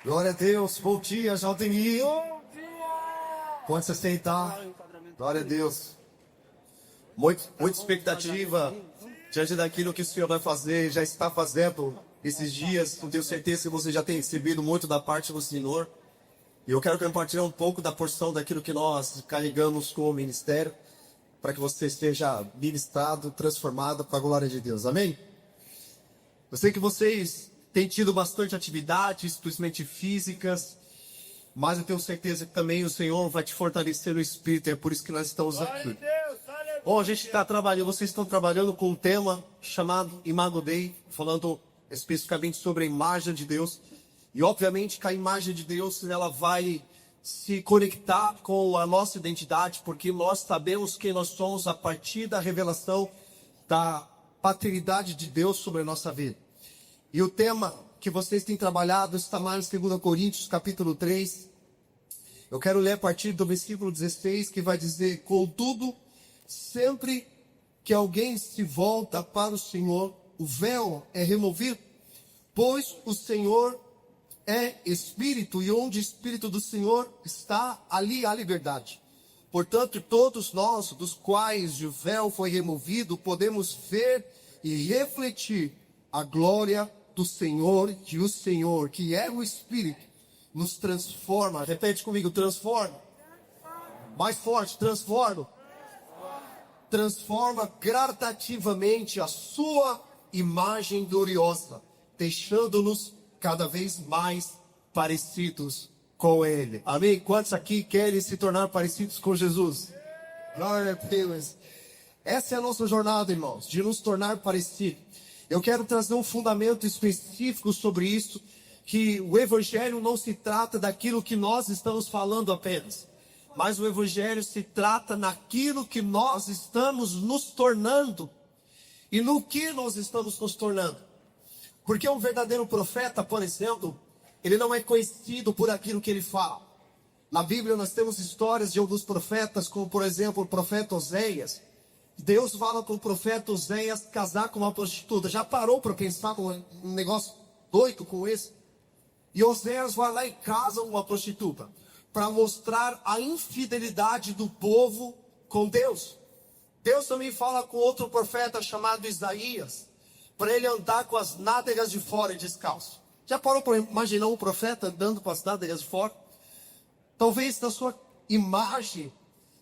Glória a Deus, bom dia, Jaldemir. Pode se sentar. Glória a Deus. Muita expectativa diante daquilo que o Senhor vai fazer, já está fazendo esses dias. Eu tenho certeza que você já tem recebido muito da parte do Senhor. E eu quero compartilhar um pouco da porção daquilo que nós carregamos como ministério, para que você esteja ministrado, transformado para a glória de Deus. Amém? Eu sei que vocês têm tido bastante atividades, principalmente físicas, mas eu tenho certeza que também o Senhor vai te fortalecer no Espírito, e é por isso que nós estamos aqui. Bom, a gente está trabalhando, vocês estão trabalhando com um tema chamado Imago Dei, falando especificamente sobre a imagem de Deus. E obviamente que a imagem de Deus, ela vai se conectar com a nossa identidade, porque nós sabemos quem nós somos a partir da revelação da paternidade de Deus sobre a nossa vida. E o tema que vocês têm trabalhado está lá em 2 Coríntios, capítulo 3. Eu quero ler a partir do versículo 16, que vai dizer: contudo, sempre que alguém se volta para o Senhor, o véu é removido, pois o Senhor é Espírito, e onde o Espírito do Senhor está, ali há liberdade. Portanto, todos nós, dos quais o véu foi removido, podemos ver e refletir a glória do Senhor, e o Senhor, que é o Espírito, nos transforma. Repete comigo: transforma. Mais forte: transforma. Transforma gradativamente a sua imagem gloriosa, deixando-nos cada vez mais parecidos com Ele. Amém? Quantos aqui querem se tornar parecidos com Jesus? Glória a Deus. Essa é a nossa jornada, irmãos, de nos tornar parecidos. Eu quero trazer um fundamento específico sobre isso, que o Evangelho não se trata daquilo que nós estamos falando apenas, mas o Evangelho se trata naquilo que nós estamos nos tornando, e no que nós estamos nos tornando. Porque um verdadeiro profeta, por exemplo, ele não é conhecido por aquilo que ele fala. Na Bíblia nós temos histórias de alguns profetas, como por exemplo o profeta Oséias. Deus fala para o profeta Oséias casar com uma prostituta. Já parou para pensar com um negócio doido com esse? E Oséias vai lá e casa com uma prostituta, para mostrar a infidelidade do povo com Deus. Deus também fala com outro profeta chamado Isaías, para ele andar com as nádegas de fora e descalço. Já parou para imaginar um profeta andando com as nádegas de fora? Talvez na sua imagem,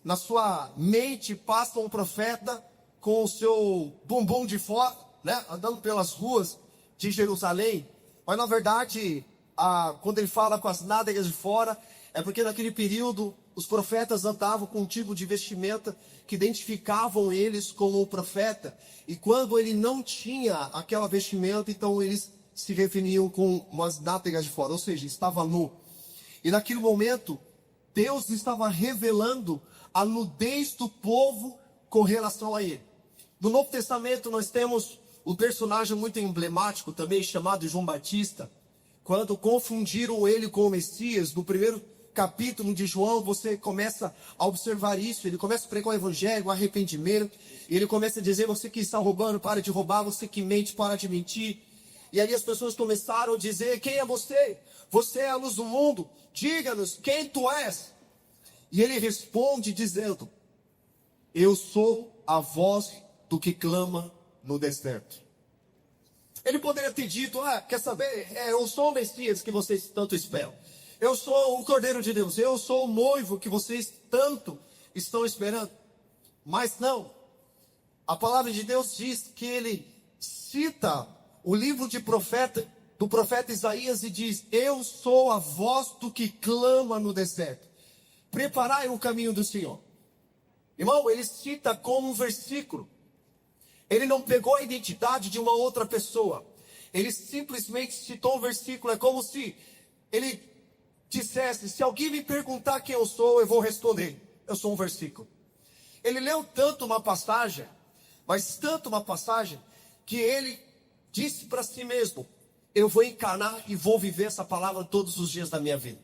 na sua mente, passa um profeta com o seu bumbum de fora, né, andando pelas ruas de Jerusalém. Mas na verdade, quando ele fala com as nádegas de fora, é porque naquele período os profetas andavam com um tipo de vestimenta que identificavam eles como o profeta. E quando ele não tinha aquela vestimenta, então eles se referiam com umas nádegas de fora, ou seja, estava nu. E naquele momento, Deus estava revelando a nudez do povo com relação a ele. No Novo Testamento nós temos um personagem muito emblemático também, chamado João Batista. Quando confundiram ele com o Messias, no primeiro capítulo de João, você começa a observar isso. Ele começa a pregar o evangelho, o arrependimento. E ele começa a dizer: você que está roubando, para de roubar. Você que mente, para de mentir. E aí as pessoas começaram a dizer: quem é você? Você é a luz do mundo. Diga-nos quem tu és. E ele responde dizendo: eu sou a voz do que clama no deserto. Ele poderia ter dito: quer saber? Eu sou o Messias que vocês tanto esperam. Eu sou o Cordeiro de Deus. Eu sou o noivo que vocês tanto estão esperando. Mas não. A palavra de Deus diz que ele cita o livro do profeta Isaías e diz: eu sou a voz do que clama no deserto. Preparai o caminho do Senhor. Irmão, ele cita como um versículo. Ele não pegou a identidade de uma outra pessoa. Ele simplesmente citou um versículo. É como se ele dissesse: se alguém me perguntar quem eu sou, eu vou responder: eu sou um versículo. Ele leu tanto uma passagem, mas tanto uma passagem, que ele disse para si mesmo: eu vou encarnar e vou viver essa palavra todos os dias da minha vida.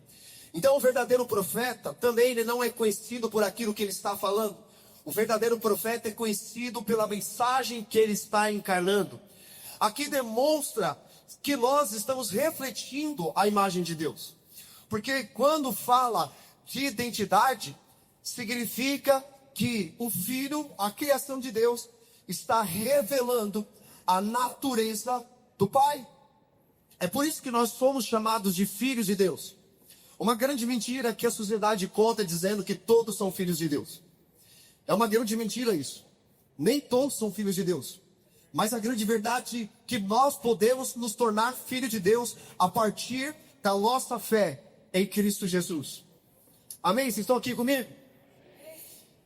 Então o verdadeiro profeta também ele não é conhecido por aquilo que ele está falando. O verdadeiro profeta é conhecido pela mensagem que ele está encarnando. Aqui demonstra que nós estamos refletindo a imagem de Deus. Porque quando fala de identidade, significa que o Filho, a criação de Deus, está revelando a natureza do Pai. É por isso que nós somos chamados de filhos de Deus. Uma grande mentira que a sociedade conta dizendo que todos são filhos de Deus. É uma grande mentira isso. Nem todos são filhos de Deus. Mas a grande verdade é que nós podemos nos tornar filhos de Deus a partir da nossa fé em Cristo Jesus. Amém? Vocês estão aqui comigo?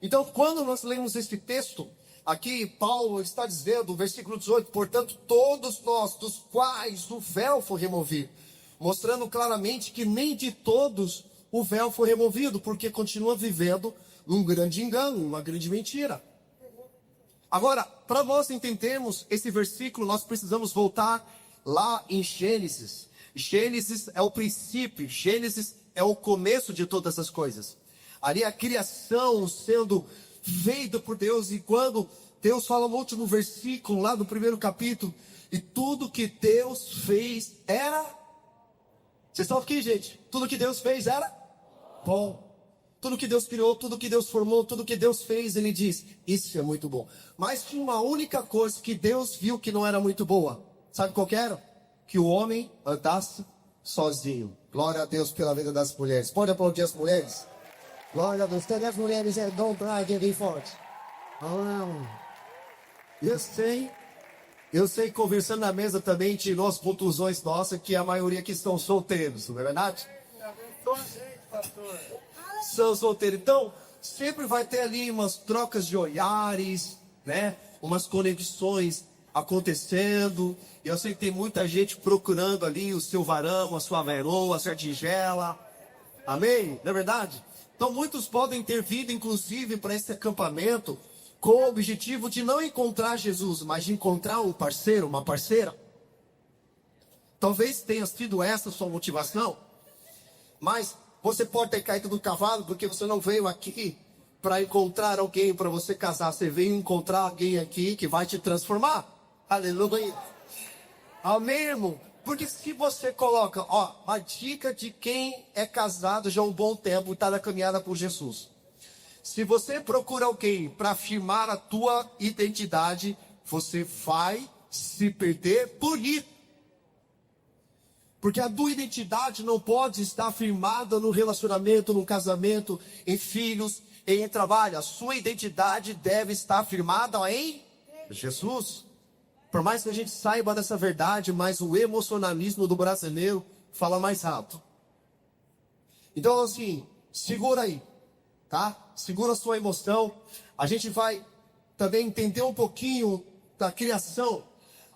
Então, quando nós lemos este texto, aqui Paulo está dizendo, versículo 18, portanto, todos nós, dos quais o véu foi removido, mostrando claramente que nem de todos o véu foi removido, porque continua vivendo num grande engano, uma grande mentira. Agora, para nós entendermos esse versículo, nós precisamos voltar lá em Gênesis. Gênesis é o princípio, Gênesis é o começo de todas as coisas. Ali a criação sendo feita por Deus, e quando Deus fala no último versículo, lá no primeiro capítulo, e tudo que Deus fez era... Vocês estão aqui, gente? Tudo que Deus fez era bom. Tudo que Deus criou, tudo que Deus formou, tudo que Deus fez, Ele diz, isso é muito bom. Mas tinha uma única coisa que Deus viu que não era muito boa. Sabe qual que era? Que o homem andasse sozinho. Glória a Deus pela vida das mulheres. Pode aplaudir as mulheres? Glória a Deus. Cadê as mulheres? Don't brag bem forte. Eu sei, conversando na mesa também, tirou as contusões nossas, que a maioria aqui estão solteiros, não é verdade? São solteiros. Então, sempre vai ter ali umas trocas de olhares, né? Umas conexões acontecendo. E eu sei que tem muita gente procurando ali o seu varão, a sua varoa, a sua tigela. Amém? Não é verdade? Então, muitos podem ter vindo, inclusive, para esse acampamento com o objetivo de não encontrar Jesus, mas de encontrar um parceiro, uma parceira. Talvez tenha sido essa a sua motivação, mas você pode ter caído do cavalo porque você não veio aqui para encontrar alguém para você casar. Você veio encontrar alguém aqui que vai te transformar. Aleluia. Amém, irmão? Porque se você coloca, a dica de quem é casado já há um bom tempo e está na caminhada por Jesus. Se você procura alguém para afirmar a tua identidade, você vai se perder por isso. Porque a tua identidade não pode estar firmada no relacionamento, no casamento, em filhos, em trabalho. A sua identidade deve estar firmada em Jesus. Por mais que a gente saiba dessa verdade, mas o emocionalismo do brasileiro fala mais alto. Então, assim, segura aí, tá? Segura a sua emoção. A gente vai também entender um pouquinho da criação.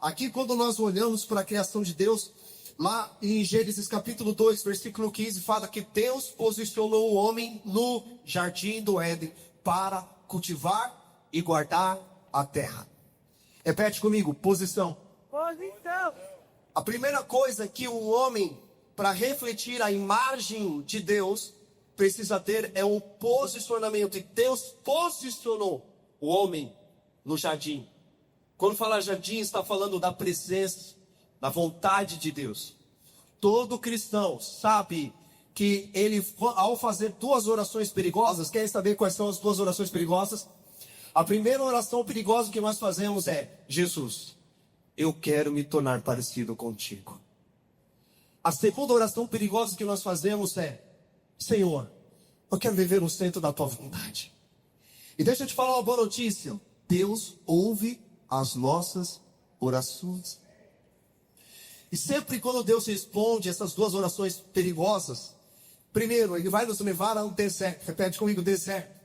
Aqui, quando nós olhamos para a criação de Deus, lá em Gênesis capítulo 2, versículo 15, fala que Deus posicionou o homem no jardim do Éden para cultivar e guardar a terra. Repete comigo, posição. Posição. A primeira coisa que o homem, para refletir a imagem de Deus, precisa ter é um posicionamento. E Deus posicionou o homem no jardim. Quando fala jardim, está falando da presença, da vontade de Deus. Todo cristão sabe que ele, ao fazer duas orações perigosas, quer saber quais são as duas orações perigosas? A primeira oração perigosa que nós fazemos é: Jesus, eu quero me tornar parecido contigo. A segunda oração perigosa que nós fazemos é: Senhor, eu quero viver no centro da tua vontade. E deixa eu te falar uma boa notícia: Deus ouve as nossas orações. E sempre quando Deus responde essas duas orações perigosas, primeiro, Ele vai nos levar a um deserto. Repete comigo, deserto.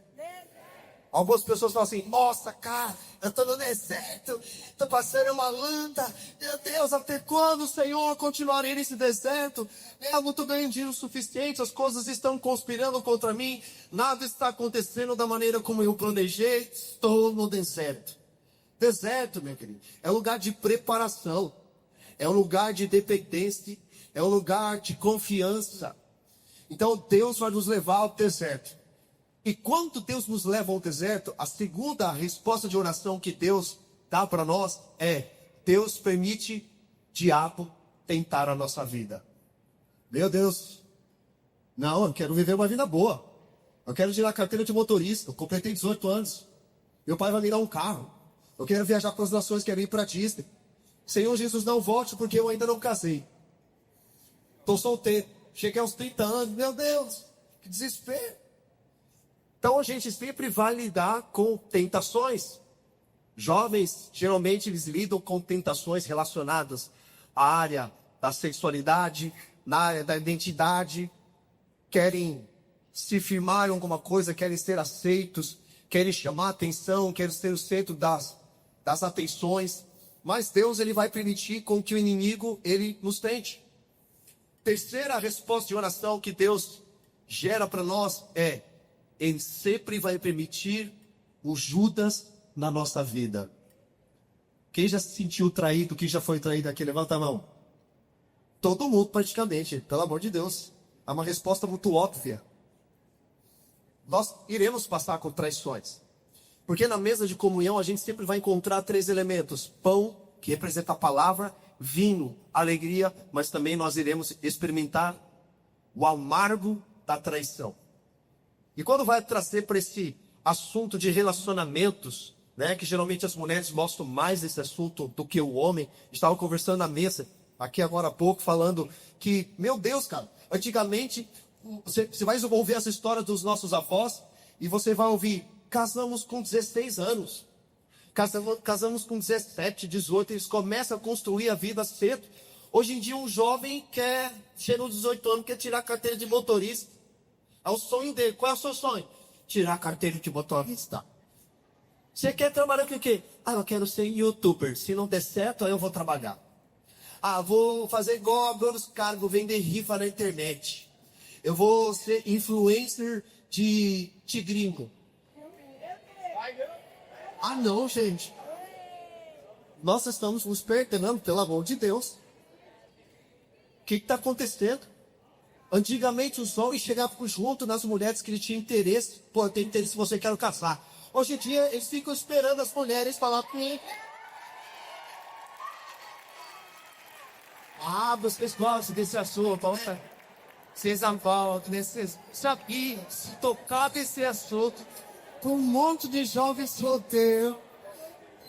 Algumas pessoas falam assim: nossa, cara, eu estou no deserto, estou passando uma luta. Meu Deus, até quando, Senhor, continuarei nesse deserto? Eu não estou ganhando dinheiro suficiente, as coisas estão conspirando contra mim, nada está acontecendo da maneira como eu planejei, estou no deserto. Deserto, meu querido, é um lugar de preparação, é um lugar de dependência, é um lugar de confiança. Então Deus vai nos levar ao deserto. E quando Deus nos leva ao deserto, a segunda resposta de oração que Deus dá para nós é: Deus permite diabo tentar a nossa vida. Meu Deus, não, eu quero viver uma vida boa. Eu quero tirar a carteira de motorista, eu completei 18 anos. Meu pai vai me dar um carro. Eu quero viajar para as nações, quero ir para Disney. Senhor Jesus, não volte porque eu ainda não casei. Estou solteiro. Cheguei aos 30 anos. Meu Deus, que desespero. Então a gente sempre vai lidar com tentações. Jovens, geralmente, eles lidam com tentações relacionadas à área da sexualidade, na área da identidade. Querem se firmar em alguma coisa, querem ser aceitos, querem chamar atenção, querem ser o centro das atenções. Mas Deus, ele vai permitir com que o inimigo, ele nos tente. Terceira resposta de oração que Deus gera para nós é: Ele sempre vai permitir o Judas na nossa vida. Quem já se sentiu traído, quem já foi traído aqui, levanta a mão. Todo mundo praticamente, pelo amor de Deus. É uma resposta muito óbvia. Nós iremos passar com traições. Porque na mesa de comunhão a gente sempre vai encontrar 3 elementos. Pão, que representa a palavra, vinho, alegria, mas também nós iremos experimentar o amargo da traição. E quando vai trazer para esse assunto de relacionamentos, né, que geralmente as mulheres mostram mais esse assunto do que o homem, estava conversando na mesa, aqui agora há pouco, falando que, meu Deus, cara, antigamente, você vai ouvir essa história dos nossos avós, e você vai ouvir: casamos com 16 anos, casamos com 17, 18, eles começam a construir a vida cedo. Hoje em dia um jovem chega aos 18 anos, quer tirar a carteira de motorista. É o sonho dele. Qual é o seu sonho? Tirar a carteira de motorista. Você quer trabalhar com o quê? Eu quero ser youtuber. Se não der certo, aí eu vou trabalhar. Vou fazer igual agora os caras, vou vender rifa na internet. Eu vou ser influencer de tigrinho. Não, gente. Nós estamos nos perdendo, pelo amor de Deus. O que está acontecendo? Antigamente os homens chegavam junto nas mulheres que ele tinha interesse. Pô, eu tenho interesse se você quer casar. Hoje em dia eles ficam esperando as mulheres falar com ele. Vocês gostam desse assunto. Vocês voltam nesse. Sabia, se tocar desse assunto, com um monte de jovens solteiros,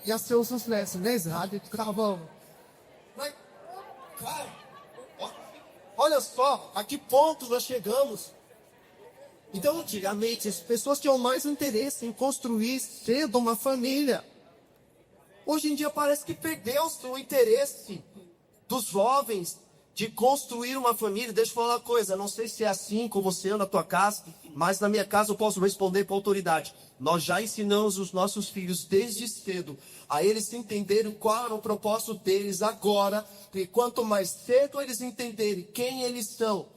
ia ser um sucesso, né, Israel? Tá bom. Mas, cara, olha só a que ponto nós chegamos. Então, antigamente, as pessoas tinham mais interesse em construir cedo uma família. Hoje em dia parece que perdeu-se o interesse dos jovens de construir uma família. Deixa eu falar uma coisa, não sei se é assim com você na tua casa, mas na minha casa eu posso responder com autoridade. Nós já ensinamos os nossos filhos desde cedo a eles entenderem qual é o propósito deles agora, e quanto mais cedo eles entenderem quem eles são,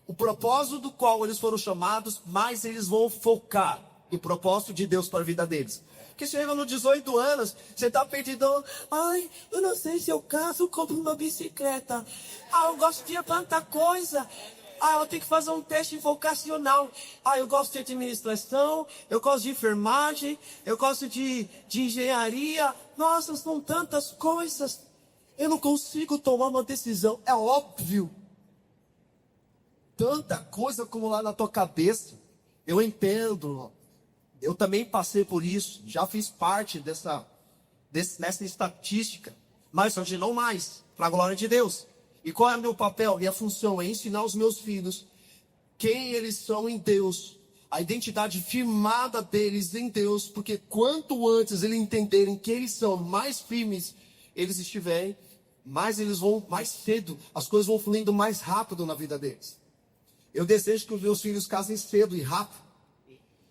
o propósito do qual eles foram chamados, mais eles vão focar no propósito de Deus para a vida deles. Porque chega nos 18 anos, você tá perdidão. Eu não sei se eu caso, eu compro uma bicicleta. Eu gosto de tanta coisa. Eu tenho que fazer um teste vocacional. Eu gosto de administração, eu gosto de enfermagem, eu gosto de engenharia. Nossa, são tantas coisas. Eu não consigo tomar uma decisão. É óbvio. Tanta coisa acumulada na tua cabeça. Eu entendo. Eu também passei por isso. Já fiz parte dessa estatística. Mas hoje não mais. Para a glória de Deus. E qual é o meu papel? Minha função é ensinar os meus filhos quem eles são em Deus. A identidade firmada deles em Deus. Porque quanto antes eles entenderem que eles são, mais firmes eles estiverem, mais eles vão, mais cedo, as coisas vão fluindo mais rápido na vida deles. Eu desejo que os meus filhos casem cedo e rápido.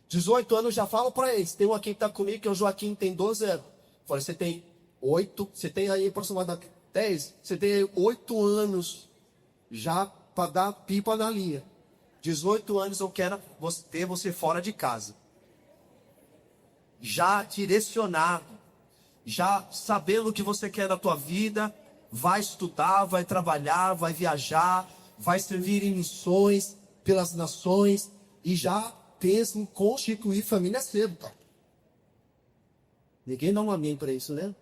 18 anos, já falo para eles. Tem um aqui que está comigo, que é o Joaquim, tem 12 anos. Falei, você tem 8, você tem aí aproximadamente 10, você tem aí 8 anos já para dar pipa na linha. 18 anos eu quero ter você fora de casa. Já direcionado, já sabendo o que você quer da tua vida, vai estudar, vai trabalhar, vai viajar, vai servir em missões pelas nações e já pensa em constituir família cedo, tá? Ninguém dá um amém para isso, né?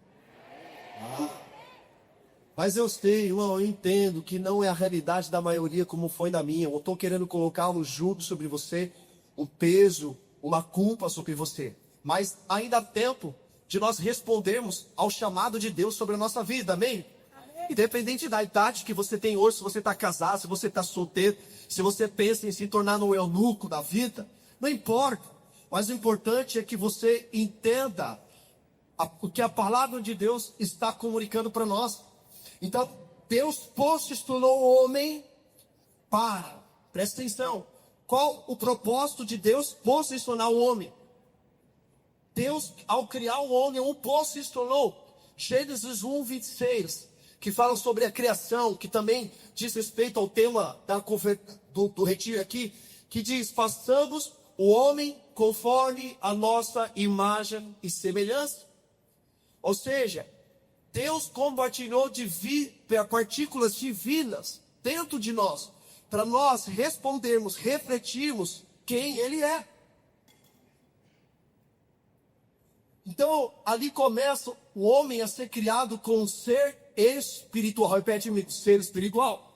Mas eu sei, irmão, eu entendo que não é a realidade da maioria como foi na minha. Eu estou querendo colocar um jugo sobre você, um peso, uma culpa sobre você. Mas ainda há tempo de nós respondermos ao chamado de Deus sobre a nossa vida, amém? Independente da idade que você tem hoje, se você está casado, se você está solteiro, se você pensa em se tornar um eunuco da vida, não importa. Mas o importante é que você entenda o que a palavra de Deus está comunicando para nós. Então, Deus posicionou o homem para, presta atenção, qual o propósito de Deus posicionar o homem? Deus, ao criar o homem, o posicionou. Gênesis 1, 26, que fala sobre a criação, que também diz respeito ao tema do retiro aqui, que diz, façamos o homem conforme a nossa imagem e semelhança. Ou seja, Deus compartilhou partículas divinas dentro de nós, para nós respondermos, refletirmos quem Ele é. Então, ali começa o homem a ser criado com um ser espiritual. Repete comigo, ser espiritual.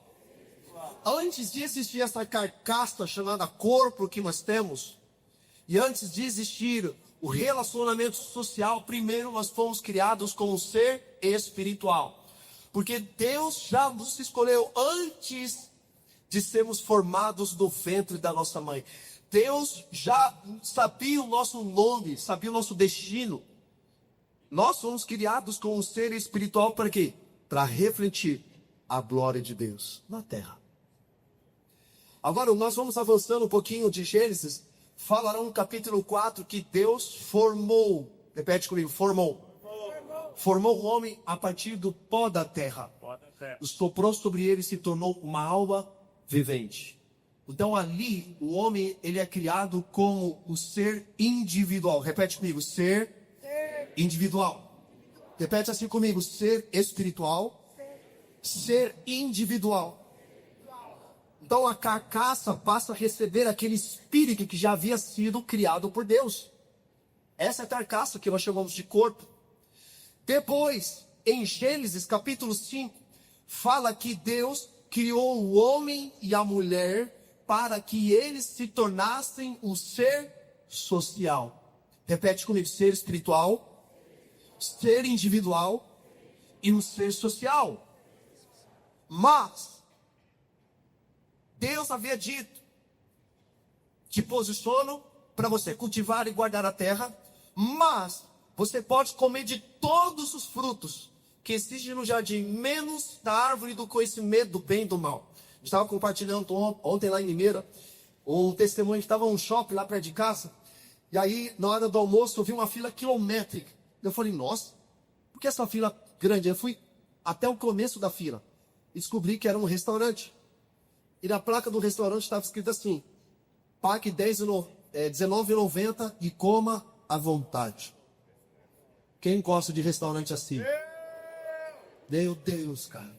Antes de existir essa carcaça chamada corpo que nós temos, e antes de existir o relacionamento social, primeiro nós fomos criados com um ser espiritual. Porque Deus já nos escolheu antes de sermos formados do ventre da nossa mãe. Deus já sabia o nosso nome, sabia o nosso destino. Nós somos criados com um ser espiritual para quê? Para refletir a glória de Deus na terra. Agora nós vamos avançando um pouquinho de Gênesis. Falará no capítulo 4 que Deus formou, repete comigo, formou o homem a partir do pó da terra. Soprou sobre ele e se tornou uma alma vivente. Então ali o homem ele é criado como o ser individual. Repete comigo, ser individual. Repete assim comigo, ser espiritual, ser individual. Então a carcaça passa a receber aquele espírito que já havia sido criado por Deus. Essa é a carcaça que nós chamamos de corpo. Depois, em Gênesis capítulo 5, fala que Deus criou o homem e a mulher para que eles se tornassem um ser social. Repete comigo, ser espiritual, ser individual e um ser social. Mas Deus havia dito, te posiciono para você cultivar e guardar a terra, mas você pode comer de todos os frutos que existem no jardim, menos da árvore do conhecimento do bem e do mal. Estava compartilhando ontem lá em Limeira, um testemunho que estava num shopping lá perto de casa, e aí na hora do almoço eu vi uma fila quilométrica. Eu falei, nossa, por que essa fila grande? Eu fui até o começo da fila e descobri que era um restaurante. E na placa do restaurante estava escrito assim, pague R$19,90 e coma à vontade. Quem gosta de restaurante assim? Meu Deus, cara.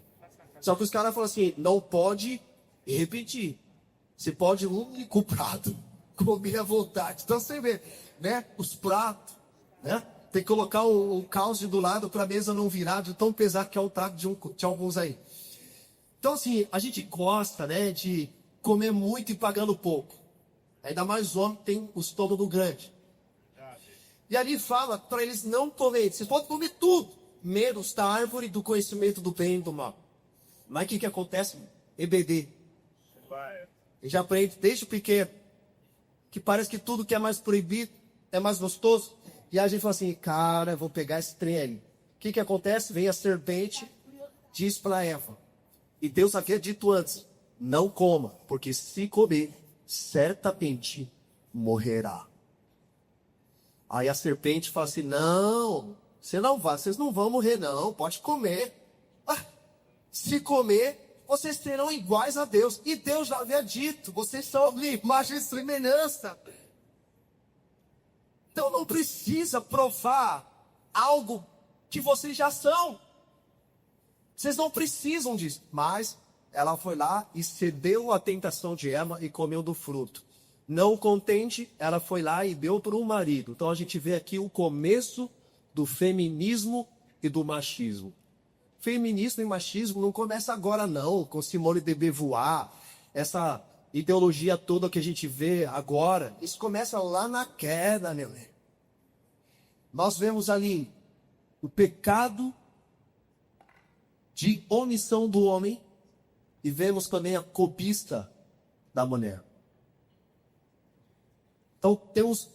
Só que os caras falam assim, não pode repetir. Você pode um único prato comer à vontade. Então você vê, né? Os pratos, né? Tem que colocar o calce do lado para a mesa não virar de tão pesado que é o prato de alguns aí. Então assim, a gente gosta, né, de comer muito e pagando pouco. Ainda mais o homem tem o estômago grande. E ali fala para eles não comerem. Vocês podem comer tudo, menos da árvore do conhecimento do bem e do mal. Mas o que acontece? EBD. E já aprende desde pequeno que parece que tudo que é mais proibido é mais gostoso. E a gente fala assim, cara, eu vou pegar esse trem ali. O que acontece? Vem a serpente, diz para Eva. E Deus havia dito antes, não coma, porque se comer, certamente morrerá. Aí a serpente fala assim, não, vocês não vão morrer não, pode comer. Se comer, vocês serão iguais a Deus. E Deus já havia dito, vocês são imagem e semelhança. Então não precisa provar algo que vocês já são. Vocês não precisam disso. Mas ela foi lá e cedeu à tentação de Eva e comeu do fruto. Não contente, ela foi lá e deu para o marido. Então a gente vê aqui o começo do feminismo e do machismo. Feminismo e machismo não começa agora não, com Simone de Beauvoir, essa ideologia toda que a gente vê agora. Isso começa lá na queda, meu irmão. Nós vemos ali o pecado de omissão do homem e vemos também a cobiça da mulher. Então temos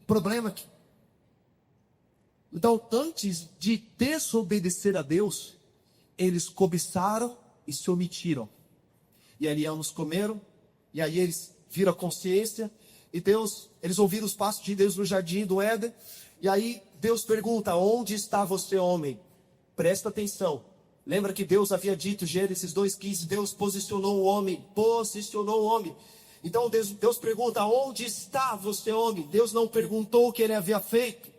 um problema aqui. Então, antes de desobedecer a Deus, eles cobiçaram e se omitiram. E ali ambos comeram, e aí eles viram a consciência, e eles ouviram os passos de Deus no jardim do Éden, e aí Deus pergunta: onde está você, homem? Presta atenção. Lembra que Deus havia dito, Gênesis 2,15, Deus posicionou o homem. Então Deus pergunta: onde está você, homem? Deus não perguntou o que ele havia feito.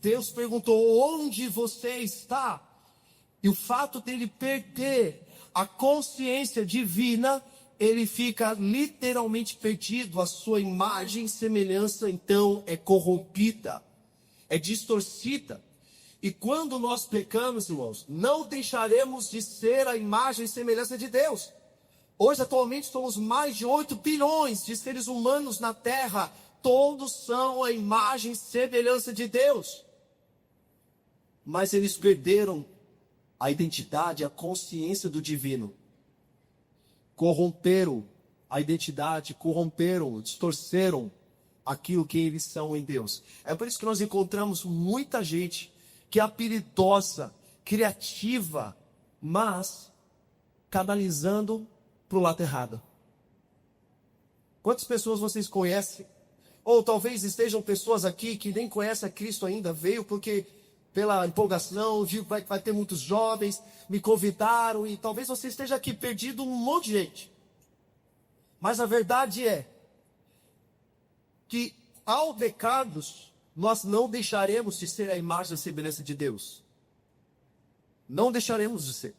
Deus perguntou: onde você está? E o fato dele perder a consciência divina, ele fica literalmente perdido. A sua imagem e semelhança, então, é corrompida, é distorcida. E quando nós pecamos, irmãos, não deixaremos de ser a imagem e semelhança de Deus. Hoje, atualmente, somos mais de 8 bilhões de seres humanos na Terra. Todos são a imagem e semelhança de Deus. Mas eles perderam a identidade, a consciência do divino. Corromperam a identidade, distorceram aquilo que eles são em Deus. É por isso que nós encontramos muita gente que é habilidosa, criativa, mas canalizando para o lado errado. Quantas pessoas vocês conhecem? Ou talvez estejam pessoas aqui que nem conhecem a Cristo ainda, veio porque pela empolgação, viu que vai ter muitos jovens, me convidaram, e talvez você esteja aqui perdido, um monte de gente. Mas a verdade é que ao pecarmos, nós não deixaremos de ser a imagem e a semelhança de Deus. Não deixaremos de ser.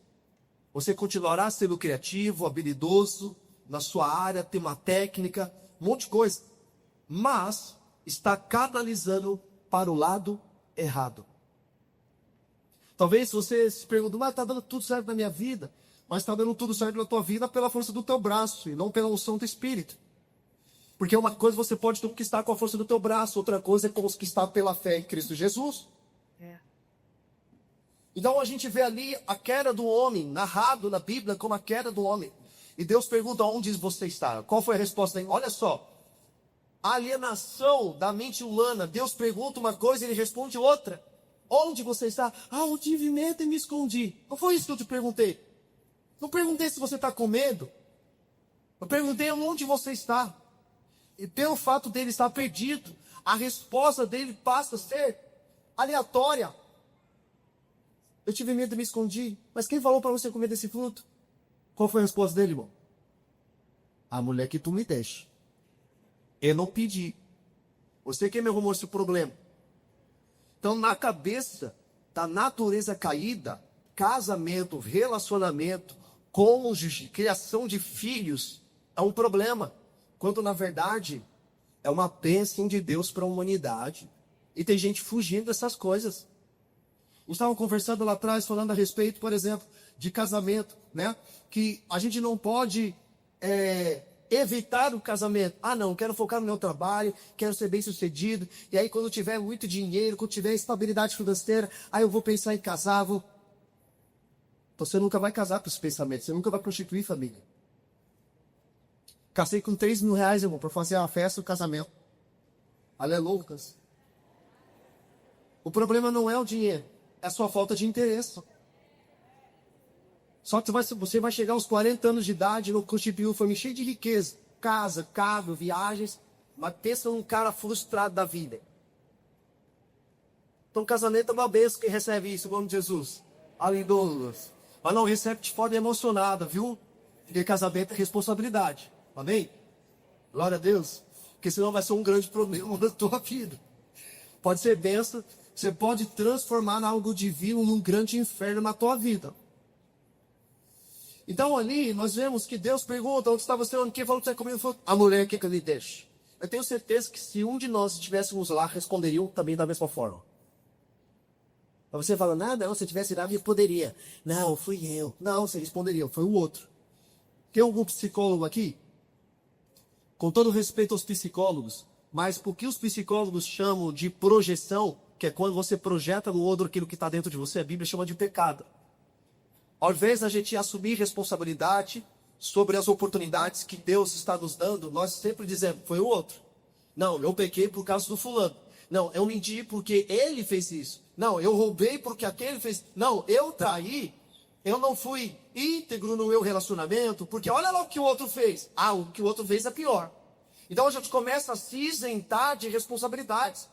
Você continuará sendo criativo, habilidoso, na sua área, tem uma técnica, um monte de coisa. Mas está canalizando para o lado errado. Talvez você se pergunte: mas está dando tudo certo na minha vida. Mas está dando tudo certo na tua vida pela força do teu braço e não pela unção do Espírito. Porque uma coisa você pode conquistar com a força do teu braço, outra coisa é conquistar pela fé em Cristo Jesus. Então a gente vê ali a queda do homem, narrado na Bíblia como a queda do homem. E Deus pergunta: onde você está? Qual foi a resposta dele? Olha só, a alienação da mente humana. Deus pergunta uma coisa e ele responde outra. Onde você está? Eu tive medo e me escondi. Não foi isso que eu te perguntei. Não perguntei se você está com medo. Eu perguntei onde você está. E pelo fato dele estar perdido, a resposta dele passa a ser aleatória. Eu tive medo e me escondi. Mas quem falou para você comer desse fruto? Qual foi a resposta dele, irmão? A mulher que tu me deste. Eu não pedi. Você que me arrumou esse problema. Então, na cabeça da natureza caída, casamento, relacionamento, cônjuge, criação de filhos, é um problema. Quando, na verdade, é uma bênção de Deus para a humanidade. E tem gente fugindo dessas coisas. Estavam conversando lá atrás, falando a respeito, por exemplo, de casamento, né? Que a gente não pode evitar o casamento. Não, quero focar no meu trabalho, quero ser bem sucedido. E aí quando eu tiver muito dinheiro, quando tiver estabilidade financeira, aí eu vou pensar em casar. Então você nunca vai casar com esses pensamentos, você nunca vai constituir família. Casei com 3 mil reais, irmão, para fazer uma festa do casamento. Aleluia. O problema não é o dinheiro, é a sua falta de interesse. Só que você vai chegar aos 40 anos de idade, não constituiu família, cheio de riqueza, casa, carro, viagens, mas pensa num cara frustrado da vida. Então casamento é uma bênção, quem recebe isso, em nome de Jesus. Aleluia. Mas não recebe de forma emocionada, viu? Porque casamento é responsabilidade. Amém? Glória a Deus. Porque senão vai ser um grande problema na tua vida. Pode ser bênção, você pode transformar algo divino num grande inferno na tua vida. Então ali nós vemos que Deus pergunta: onde está você? Quem falou que você comeu? A mulher que eu lhe deixe. Eu tenho certeza que se um de nós estivéssemos lá, responderiam também da mesma forma. Mas você fala, não, se eu tivesse lá, eu poderia. Não, fui eu. Não, você responderia, foi o outro. Tem algum psicólogo aqui? Com todo respeito aos psicólogos, mas por que os psicólogos chamam de projeção, que é quando você projeta no outro aquilo que está dentro de você, a Bíblia chama de pecado. Ao invés da gente assumir responsabilidade sobre as oportunidades que Deus está nos dando, nós sempre dizemos, foi o outro. Não, eu pequei por causa do fulano. Não, eu menti porque ele fez isso. Não, eu roubei porque aquele fez. Não, eu traí. Eu não fui íntegro no meu relacionamento, porque olha lá o que o outro fez. Ah, o que o outro fez é pior. Então a gente começa a se isentar de responsabilidades.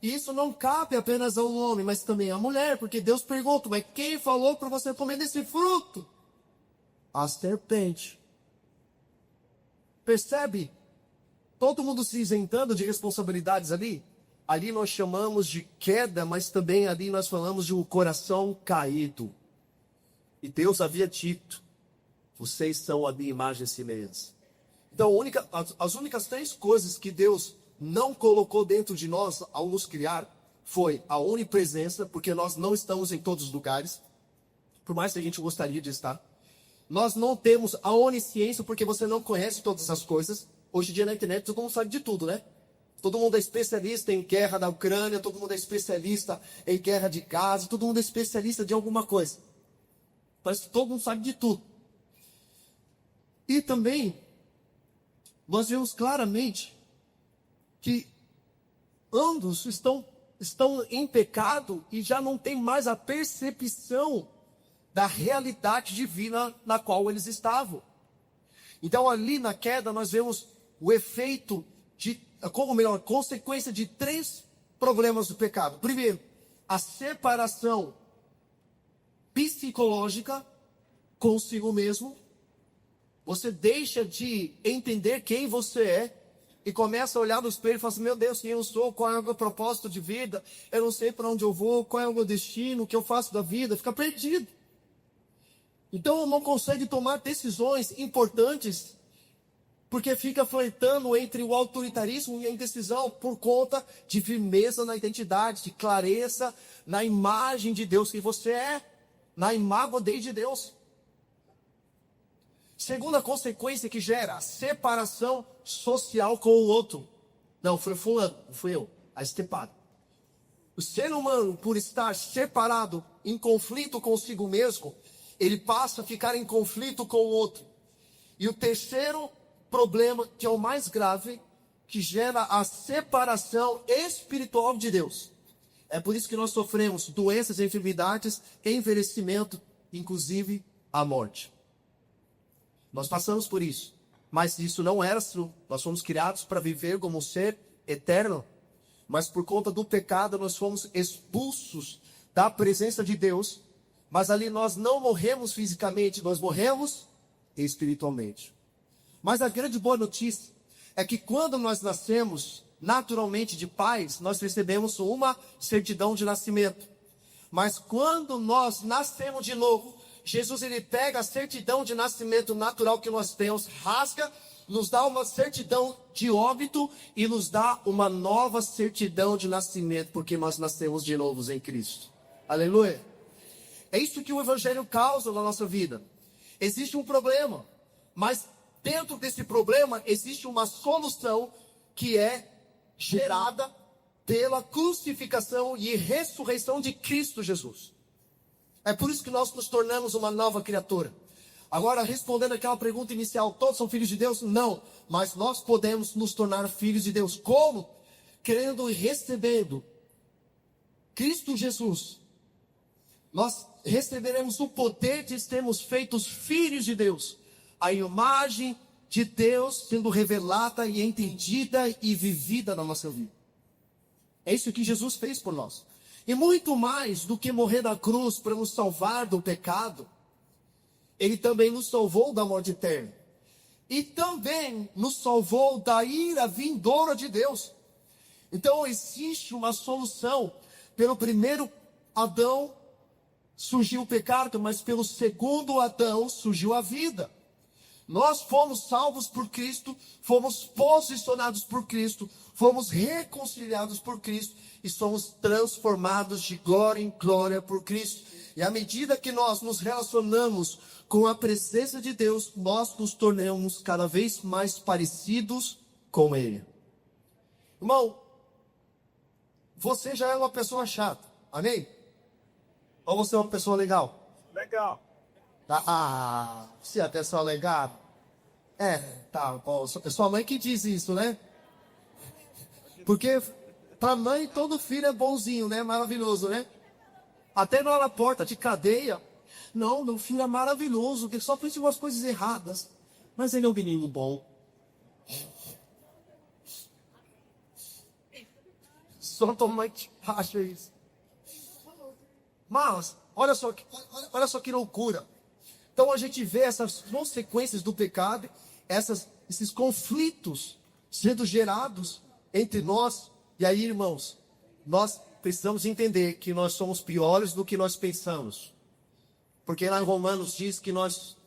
E isso não cabe apenas ao homem, mas também à mulher, porque Deus pergunta, mas quem falou para você comer desse fruto? A serpente. Percebe? Todo mundo se isentando de responsabilidades ali. Ali nós chamamos de queda, mas também ali nós falamos de um coração caído. E Deus havia dito, vocês são a minha imagem e semelhança. Então as únicas 3 coisas que Deus não colocou dentro de nós ao nos criar foi a onipresença, porque nós não estamos em todos os lugares, por mais que a gente gostaria de estar. Nós não temos a onisciência, porque você não conhece todas as coisas. Hoje em dia na internet todo mundo sabe de tudo, né? Todo mundo é especialista em guerra da Ucrânia, todo mundo é especialista em guerra de Gaza, todo mundo é especialista de alguma coisa. Parece que todo mundo sabe de tudo. E também, nós vemos claramente que ambos estão em pecado e já não tem mais a percepção da realidade divina na qual eles estavam. Então ali na queda nós vemos o efeito consequência de 3 problemas do pecado. Primeiro, a separação psicológica consigo mesmo. Você deixa de entender quem você é e começa a olhar no espelho e fala assim, meu Deus, quem eu sou, qual é o meu propósito de vida, eu não sei para onde eu vou, qual é o meu destino, o que eu faço da vida, fica perdido. Então não consegue tomar decisões importantes porque fica flertando entre o autoritarismo e a indecisão por conta de firmeza na identidade, de clareza na imagem de Deus que você é, na imago Dei de Deus. Segunda consequência que gera a separação social com o outro. Não, foi fulano, não fui eu, a estepado. O ser humano, por estar separado, em conflito consigo mesmo, ele passa a ficar em conflito com o outro. E o terceiro problema, que é o mais grave, que gera a separação espiritual de Deus. É por isso que nós sofremos doenças, enfermidades, envelhecimento, inclusive a morte. Nós passamos por isso. Mas isso não era assim. Nós fomos criados para viver como um ser eterno. Mas por conta do pecado nós fomos expulsos da presença de Deus. Mas ali nós não morremos fisicamente, nós morremos espiritualmente. Mas a grande boa notícia é que quando nós nascemos naturalmente de pais, nós recebemos uma certidão de nascimento. Mas quando nós nascemos de novo, Jesus ele pega a certidão de nascimento natural que nós temos, rasga, nos dá uma certidão de óbito e nos dá uma nova certidão de nascimento, porque nós nascemos de novo em Cristo. Aleluia! É isso que o Evangelho causa na nossa vida. Existe um problema, mas dentro desse problema existe uma solução que é gerada pela crucificação e ressurreição de Cristo Jesus. É por isso que nós nos tornamos uma nova criatura. Agora, respondendo aquela pergunta inicial, todos são filhos de Deus? Não, mas nós podemos nos tornar filhos de Deus. Como? Crendo e recebendo Cristo Jesus. Nós receberemos o poder de sermos feitos filhos de Deus. A imagem de Deus sendo revelada e entendida e vivida na nossa vida. É isso que Jesus fez por nós. E muito mais do que morrer na cruz para nos salvar do pecado, Ele também nos salvou da morte eterna. E também nos salvou da ira vindoura de Deus. Então existe uma solução. Pelo primeiro Adão surgiu o pecado, mas pelo segundo Adão surgiu a vida. Nós fomos salvos por Cristo, fomos posicionados por Cristo, fomos reconciliados por Cristo e somos transformados de glória em glória por Cristo. E à medida que nós nos relacionamos com a presença de Deus, nós nos tornamos cada vez mais parecidos com Ele. Irmão, você já é uma pessoa chata, amém? Ou você é uma pessoa legal? Legal. Você é uma pessoa legal? Tá bom. É sua mãe que diz isso, né? Porque pra mãe todo filho é bonzinho, né? Maravilhoso, né? Até lá na porta de cadeia. Não, meu filho é maravilhoso, que só fez umas coisas erradas. Mas ele é um menino bom. Só tua mãe te acha isso. Mas, olha só que loucura. Então a gente vê essas consequências do pecado, esses conflitos sendo gerados entre nós. E aí, irmãos, nós precisamos entender que nós somos piores do que nós pensamos. Porque lá em Romanos diz que nós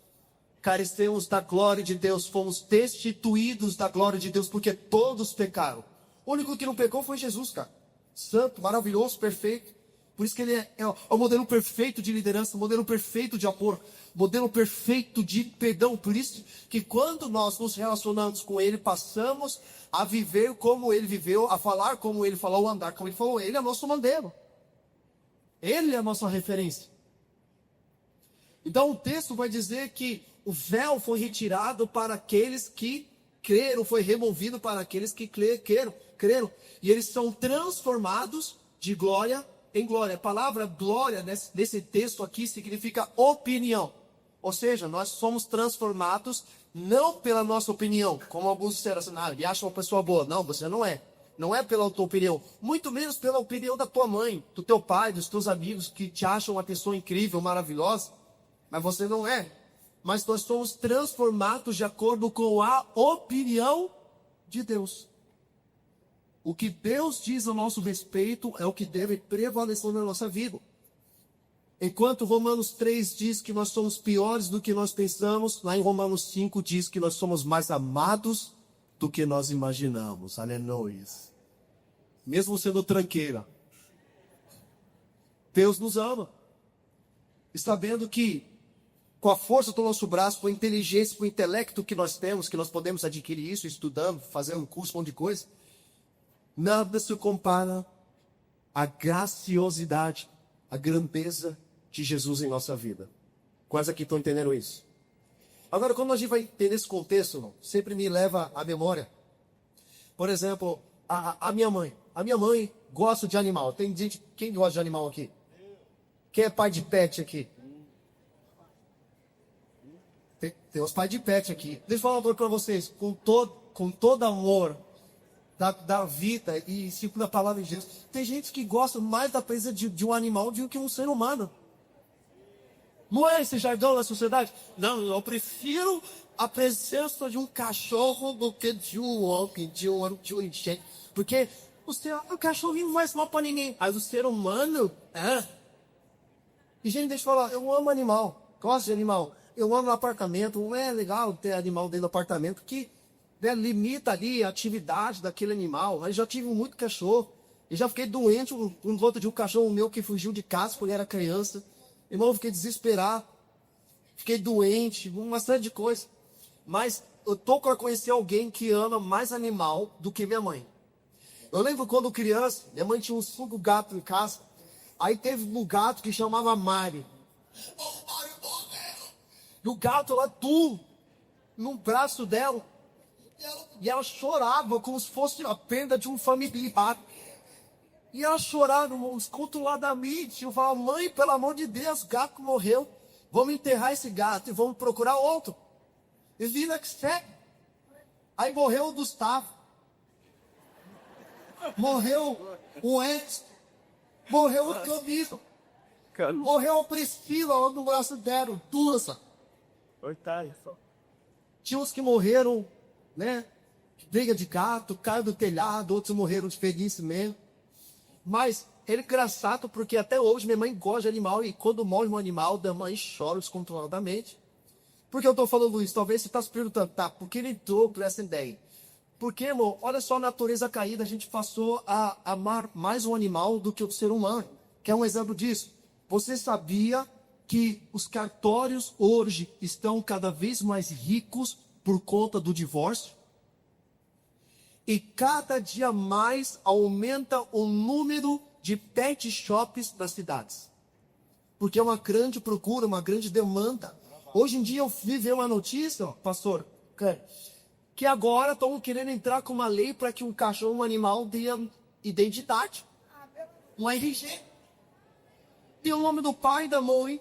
carecemos da glória de Deus, fomos destituídos da glória de Deus, porque todos pecaram. O único que não pecou foi Jesus, cara. Santo, maravilhoso, perfeito. Por isso que ele é o modelo perfeito de liderança, o modelo perfeito de amor, modelo perfeito de perdão. Por isso que quando nós nos relacionamos com ele, passamos a viver como ele viveu, a falar como ele falou, a andar como ele falou. Ele é nosso modelo. Ele é a nossa referência. Então o texto vai dizer que o véu foi retirado para aqueles que creram, foi removido para aqueles que creram. E eles são transformados de glória em glória. A palavra glória nesse texto aqui significa opinião. Ou seja, nós somos transformados não pela nossa opinião, como alguns disseram assim, ele acha uma pessoa boa. Não, você não é. Não é pela tua opinião. Muito menos pela opinião da tua mãe, do teu pai, dos teus amigos que te acham uma pessoa incrível, maravilhosa. Mas você não é. Mas nós somos transformados de acordo com a opinião de Deus. O que Deus diz a nosso respeito é o que deve prevalecer na nossa vida. Enquanto Romanos 3 diz que nós somos piores do que nós pensamos, lá em Romanos 5 diz que nós somos mais amados do que nós imaginamos. Aleluia. Mesmo sendo tranqueira, Deus nos ama. E sabendo que com a força do nosso braço, com a inteligência, com o intelecto que nós temos, que nós podemos adquirir isso estudando, fazendo um curso, um monte de coisa, nada se compara à graciosidade, à grandeza de Jesus em nossa vida. Quais aqui estão entendendo isso? Agora, quando a gente vai entender esse contexto, irmão, sempre me leva à memória. Por exemplo, a minha mãe. A minha mãe gosta de animal. Tem gente, quem gosta de animal aqui? Quem é pai de pet aqui? Tem os pais de pet aqui. Deixa eu falar uma coisa para vocês. Com todo amor da vida e segundo a palavra de Deus, tem gente que gosta mais da presença de um animal do que um ser humano. Não é esse jargão na sociedade? Não, eu prefiro a presença de um cachorro do que de um homem, de um enxergue. Porque o cachorrinho não faz mal para ninguém. Mas o ser humano, E gente, deixa eu falar, eu amo animal. Gosto de animal. Eu amo apartamento. Não é legal ter animal dentro do apartamento que limita ali a atividade daquele animal. Eu já tive muito cachorro. E já fiquei doente em volta de um cachorro meu que fugiu de casa quando era criança. Irmão, eu fiquei desesperado. Fiquei doente, uma série de coisas. Mas eu tô para conhecer alguém que ama mais animal do que minha mãe. Eu lembro quando criança, minha mãe tinha uns 5 gatos em casa. Aí teve um gato que chamava Mari. E o gato lá, no braço dela. E ela chorava como se fosse a perda de um familiar. E ela chorava, descontroladamente. Eu falava, mãe, pelo amor de Deus, o gato morreu. Vamos enterrar esse gato e vamos procurar outro. E vida que segue. Aí morreu o Gustavo. Morreu o Edson. Morreu o Camilo. Morreu a Priscila lá no braço dela. Duas. Coitado. Tinha uns que morreram, né? Briga de gato, caiu do telhado, outros morreram de velhice mesmo. Mas ele é engraçado porque até hoje minha mãe gosta de animal e quando morre um animal, minha mãe chora descontroladamente. Por que eu estou falando isso? Talvez você está se perguntando, tá, por que ele entrou por essa ideia? Porque, irmão, olha só a natureza caída, a gente passou a amar mais o animal do que o ser humano. Quer um exemplo disso? Você sabia que os cartórios hoje estão cada vez mais ricos por conta do divórcio? E cada dia mais aumenta o número de pet shops nas cidades. Porque é uma grande procura, uma grande demanda. Hoje em dia eu vi ver uma notícia, pastor, que agora estão querendo entrar com uma lei para que um cachorro, um animal, tenha identidade. Um RG. Tem o nome do pai e da mãe.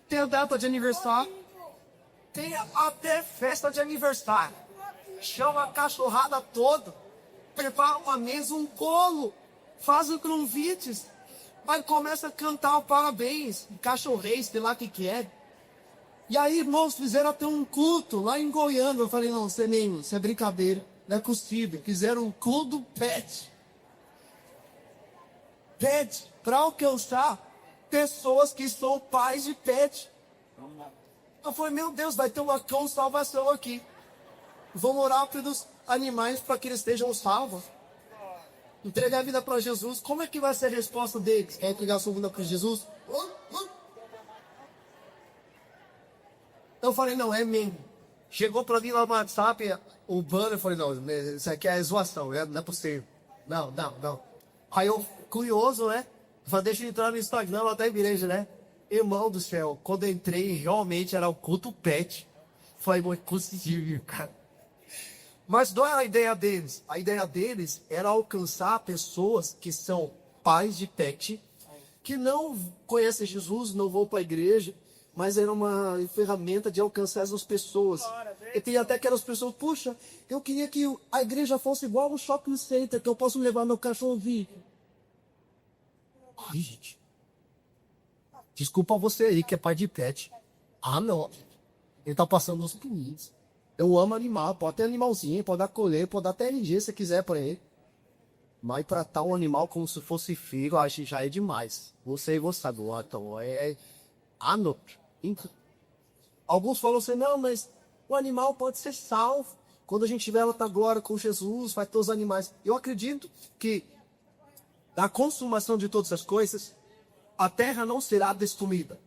Tem a data de aniversário. Tem até festa de aniversário. Chama a cachorrada toda. Prepara uma mesa, um bolo. Faz os convites. Aí começa a cantar o parabéns. Cachorrei, sei lá o que é. E aí, irmãos, fizeram até um culto lá em Goiânia. Eu falei, não, isso é brincadeira. Não é possível. Fizeram um culto pet. Pet, para alcançar pessoas que são pais de pet. Eu falei, meu Deus, vai ter uma salvação aqui. Vamos orar pelos animais para que eles estejam salvos. Entregar a vida para Jesus. Como é que vai ser a resposta deles? Quer entregar a sua vida para Jesus? Eu falei, não, é mesmo. Chegou para mim lá no WhatsApp, o banner, eu falei, não, isso aqui é zoação, não é possível. Não. Aí eu, curioso, né? Falei, deixa eu entrar no Instagram, lá da igreja, né? Irmão do céu, quando eu entrei, realmente era o culto pet. Falei, não é possível, cara. Mas não é a ideia deles. A ideia deles era alcançar pessoas que são pais de pet, que não conhecem Jesus, não vão para a igreja, mas era uma ferramenta de alcançar essas pessoas. E tem até aquelas pessoas, puxa, eu queria que a igreja fosse igual ao shopping center, que eu posso levar meu cachorro vir. Ai, gente. Desculpa você aí que é pai de pet. Ah, não. Ele tá passando os limites. Eu amo animal, pode ter animalzinho, pode dar colher, pode dar até RG se quiser pra ele. Mas tratar um animal como se fosse filho, eu acho que já é demais. Você sabe, então Ah, não. Alguns falam assim, não, mas o animal pode ser salvo. Quando a gente tiver outra glória com Jesus, vai ter os animais. Eu acredito que na consumação de todas as coisas, a terra não será destruída.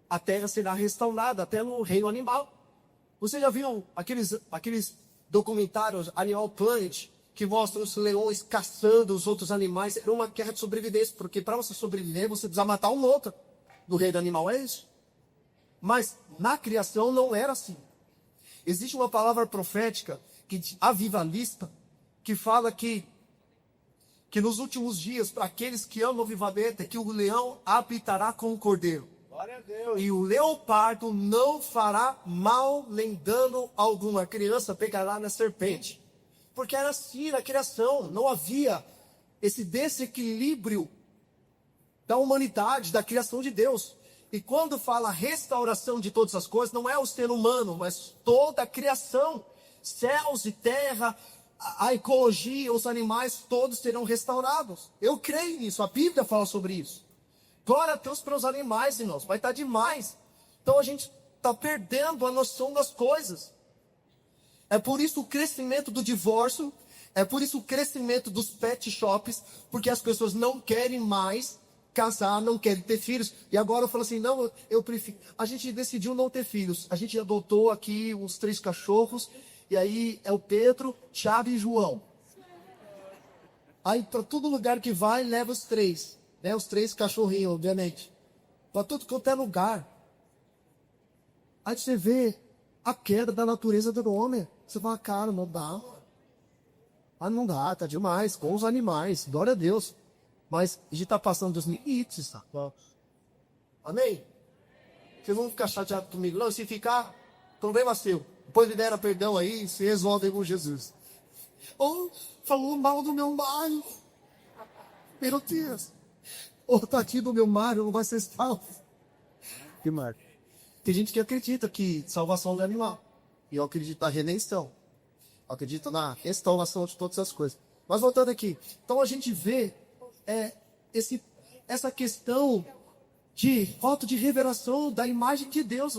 A terra será restaurada até no reino animal. Você já viu aqueles documentários Animal Planet que mostram os leões caçando os outros animais? É uma guerra de sobrevivência, porque para você sobreviver, você precisa matar um outro. No reino animal é isso. Mas na criação não era assim. Existe uma palavra profética, avivalista, que fala que nos últimos dias, para aqueles que amam o avivamento, é que o leão habitará com o cordeiro. Glória a Deus. E o leopardo não fará mal nem dano algum. A criança pegará na serpente. Porque era assim na criação. Não havia esse desequilíbrio da humanidade, da criação de Deus. E quando fala restauração de todas as coisas, não é o ser humano, mas toda a criação. Céus e terra, a ecologia, os animais, todos serão restaurados. Eu creio nisso, a Bíblia fala sobre isso. Glória a Deus para os animais, irmãos, vai estar demais. Então a gente está perdendo a noção das coisas. É por isso o crescimento do divórcio, é por isso o crescimento dos pet shops, porque as pessoas não querem mais casar, não querem ter filhos. E agora eu falo assim, não, eu prefiro. A gente decidiu não ter filhos. A gente adotou aqui uns 3 cachorros, e aí é o Pedro, Thiago e João. Aí para todo lugar que vai, leva os 3. Né, os 3 cachorrinhos, obviamente. Para tudo quanto é lugar. Aí você vê a queda da natureza do homem. Você fala, cara, não dá. Ah, não dá, tá demais. Com os animais, glória a Deus. Mas a gente tá passando dos limites, tá? Amém? Vocês vão ficar chateados comigo. Não, se ficar, problema seu. Depois libera perdão aí e se resolve com Jesus. Ou falou mal do meu bairro. Meu Deus. Ou tá aqui do meu mar, não vai ser salvo. Que mar? Tem gente que acredita que salvação não é animal. E eu acredito na redenção. Eu acredito na restauração de todas as coisas. Mas voltando aqui. Então a gente vê essa questão de falta de revelação da imagem de Deus.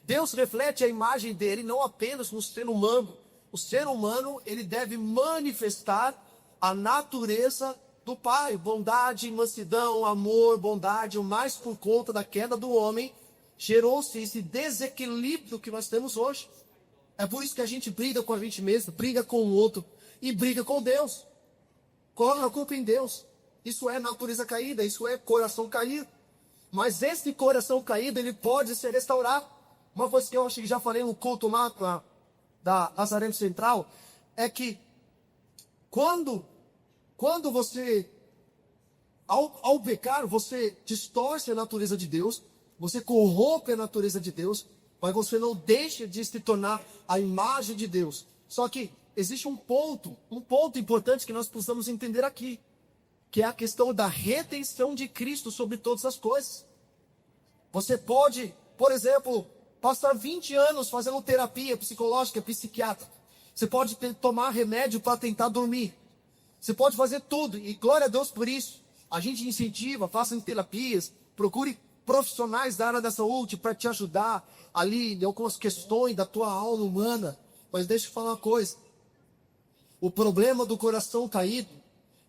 Deus reflete a imagem dele não apenas no ser humano. O ser humano, ele deve manifestar a natureza do Pai. Bondade, mansidão, amor, bondade, mas por conta da queda do homem, gerou-se esse desequilíbrio que nós temos hoje. É por isso que a gente briga com a gente mesmo, briga com o outro e briga com Deus. Coloca a culpa em Deus. Isso é natureza caída, isso é coração caído. Mas esse coração caído, ele pode ser restaurado. Uma coisa que eu acho que já falei no culto lá da Nazareno Central, é que quando você, ao pecar, você distorce a natureza de Deus, você corrompe a natureza de Deus, mas você não deixa de se tornar a imagem de Deus. Só que existe um ponto importante que nós precisamos entender aqui, que é a questão da redenção de Cristo sobre todas as coisas. Você pode, por exemplo, passar 20 anos fazendo terapia psicológica, psiquiátrica. Você pode tomar remédio para tentar dormir. Você pode fazer tudo, e glória a Deus por isso. A gente incentiva, faça terapias, procure profissionais da área da saúde para te ajudar ali em algumas questões da tua alma humana. Mas deixa eu falar uma coisa. O problema do coração caído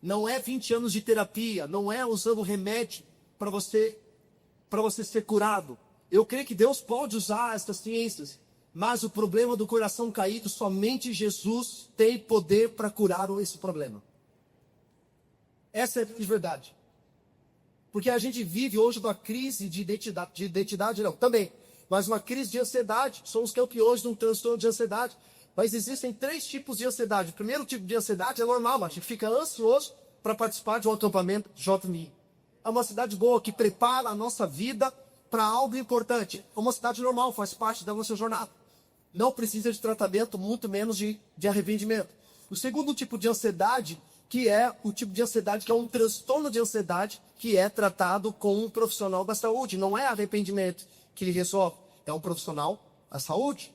não é 20 anos de terapia, não é usando remédio para você ser curado. Eu creio que Deus pode usar essas ciências, mas o problema do coração caído, somente Jesus tem poder para curar esse problema. Essa é a verdade. Porque a gente vive hoje uma crise de identidade não, também, mas uma crise de ansiedade. Somos campeões de um transtorno de ansiedade. Mas existem 3 tipos de ansiedade. O primeiro tipo de ansiedade é normal, mas a gente fica ansioso para participar de um acampamento JMI. É uma ansiedade boa que prepara a nossa vida para algo importante. É uma ansiedade normal, faz parte da nossa jornada. Não precisa de tratamento, muito menos de arrependimento. O segundo tipo de ansiedade, que é o tipo de ansiedade que é um transtorno de ansiedade, que é tratado com um profissional da saúde. Não é arrependimento que ele resolve, é um profissional da saúde.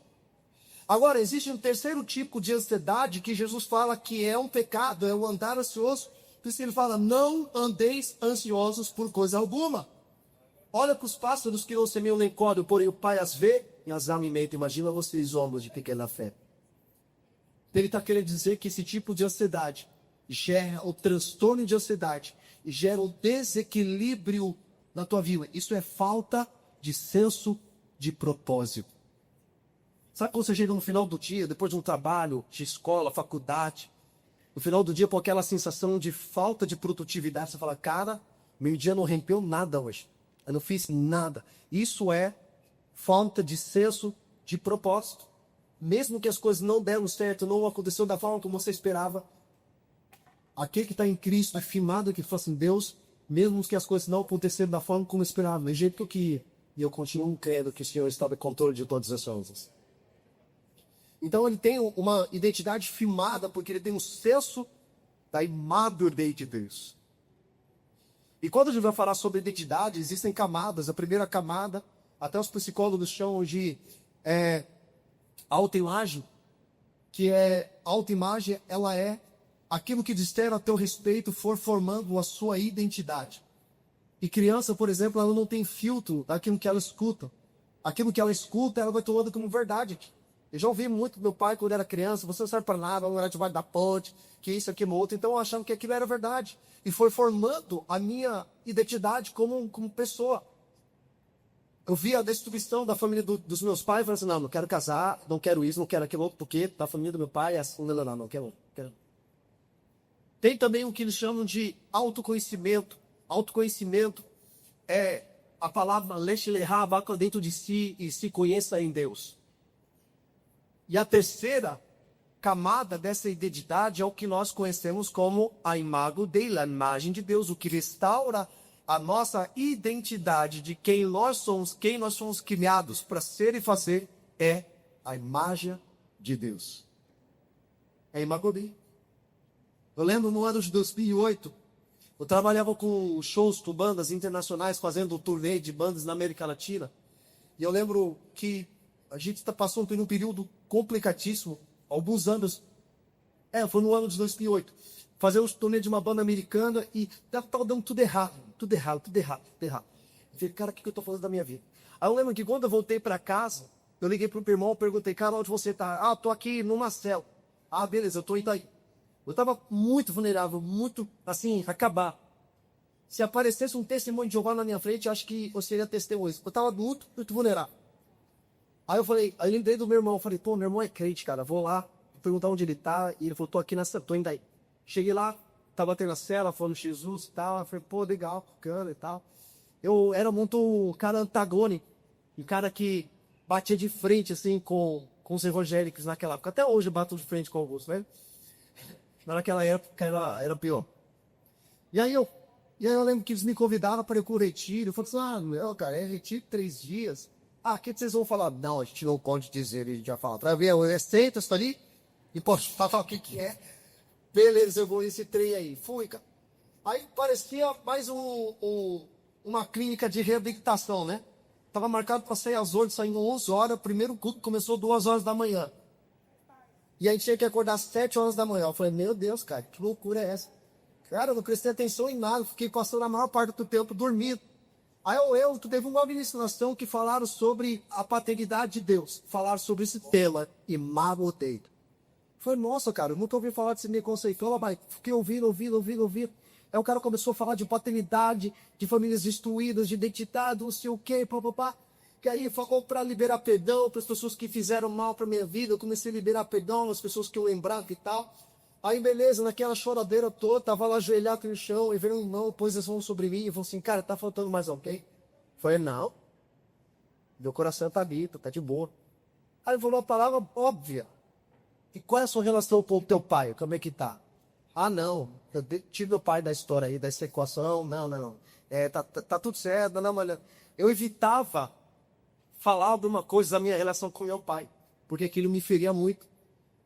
Agora, existe um terceiro tipo de ansiedade que Jesus fala que é um pecado, é o andar ansioso. Por isso ele fala, não andeis ansiosos por coisa alguma. Olha para os pássaros que não semeiam nem colhem, porém o Pai as vê e as alimenta. Imagina vocês, homens de pequena fé. Ele está querendo dizer que esse tipo de ansiedade gera o transtorno de ansiedade e gera o desequilíbrio na tua vida. Isso é falta de senso de propósito. Sabe quando você chega no final do dia, depois de um trabalho, de escola, faculdade, no final do dia, com aquela sensação de falta de produtividade, você fala, cara, meu dia não rendeu nada hoje. Eu não fiz nada. Isso é falta de senso de propósito. Mesmo que as coisas não deram certo, não aconteceu da forma como você esperava, aquele que está em Cristo é firmado que fala assim, Deus, mesmo que as coisas não aconteceram da forma como eu esperava, do jeito que eu queria, e eu continuo crendo que o Senhor está no controle de todas as coisas. Então ele tem uma identidade firmada, porque ele tem um senso da imagem de Deus. E quando a gente vai falar sobre identidade, existem camadas. A primeira camada, até os psicólogos chamam de autoimagem, que é autoimagem, ela é aquilo que disser a teu respeito for formando a sua identidade. E criança, por exemplo, ela não tem filtro daquilo que ela escuta. Aquilo que ela escuta, ela vai tomando como verdade. Eu já ouvi muito do meu pai quando era criança, você não serve para nada, vamos morar debaixo da ponte, que isso, aquilo, outro. Então eu achava que aquilo era verdade. E foi formando a minha identidade como pessoa. Eu vi a destruição da família dos meus pais e falei assim, não quero casar, não quero isso, não quero aquilo outro, porque da família do meu pai é assim, não quero. Tem também o que eles chamam de autoconhecimento. Autoconhecimento é a palavra lecheleha, vá dentro de si e se conheça em Deus. E a terceira camada dessa identidade é o que nós conhecemos como a imago Dei, a imagem de Deus, o que restaura a nossa identidade de quem nós somos criados para ser e fazer, é a imagem de Deus. É a imago Dei. Eu lembro no ano de 2008, eu trabalhava com shows com bandas internacionais, fazendo um turnê de bandas na América Latina. E eu lembro que a gente passou por um período complicadíssimo, alguns anos. Foi no ano de 2008. Fazer um turnê de uma banda americana e estava dando tudo errado. Eu falei, cara, o que eu estou fazendo da minha vida? Aí eu lembro que quando eu voltei para casa, Eu liguei pro meu irmão, perguntei, cara, onde você tá? Ah, tô aqui numa cela. Ah, beleza, eu tô indo aí. Eu tava muito vulnerável, muito, assim, acabar. Se aparecesse um testemunho de Jeová na minha frente, eu acho que eu seria testemunho. Eu tava muito, muito vulnerável. Aí eu falei, aí eu lembrei do meu irmão, eu falei, pô, meu irmão é crente, cara, vou lá, perguntar onde ele tá, e ele falou, tô aqui nessa, tô indo aí. Cheguei lá, tava tendo a cela, falando de Jesus e tal, eu falei, pô, legal, bacana e tal. Eu era muito um cara antagônico, um cara que batia de frente, assim, com os evangélicos naquela época. Até hoje eu bato de frente com alguns, né? Naquela época era pior. E aí eu lembro que eles me convidavam para ir com o retiro. Eu falei assim, ah, não, cara, é retiro 3 dias. Ah, o que vocês vão falar? Não, a gente não pode dizer, a gente já fala. Para ver, eu sento, estou ali, e posso falar o que é. Beleza, eu vou nesse trem aí. Fui, cara. Aí parecia mais uma clínica de reabilitação, né? Tava marcado para sair às 8, saindo 11 horas. O primeiro culto começou 2 horas da manhã. E aí tinha que acordar às 7 horas da manhã. Eu falei, meu Deus, cara, que loucura é essa? Cara, eu não prestei atenção em nada. Fiquei passando a maior parte do tempo dormindo. Aí teve uma ministração que falaram sobre a paternidade de Deus. Falaram sobre esse tema. E marotei. Falei, nossa, cara, eu nunca ouvi falar desse meio conceitual, mas fiquei ouvindo. Aí o cara começou a falar de paternidade, de famílias destruídas, de identidade, não sei o quê, papapá. Que aí falou para liberar perdão para as pessoas que fizeram mal para minha vida. Eu comecei a liberar perdão às pessoas que eu lembrava e tal. Aí, beleza, naquela choradeira toda, tava lá ajoelhado no chão, e veio um irmão, pôs as mãos sobre mim, e falou assim, cara, tá faltando mais alguém? Eu falei, não. Meu coração tá limpo, tá de boa. Aí ele falou uma palavra óbvia. E qual é a sua relação com o teu pai? Como é que tá? Ah, não. Eu tiro meu pai da história aí, dessa equação. Não. Tá tudo certo. Não, mas eu evitava falar alguma coisa da minha relação com meu pai, porque aquilo me feria muito.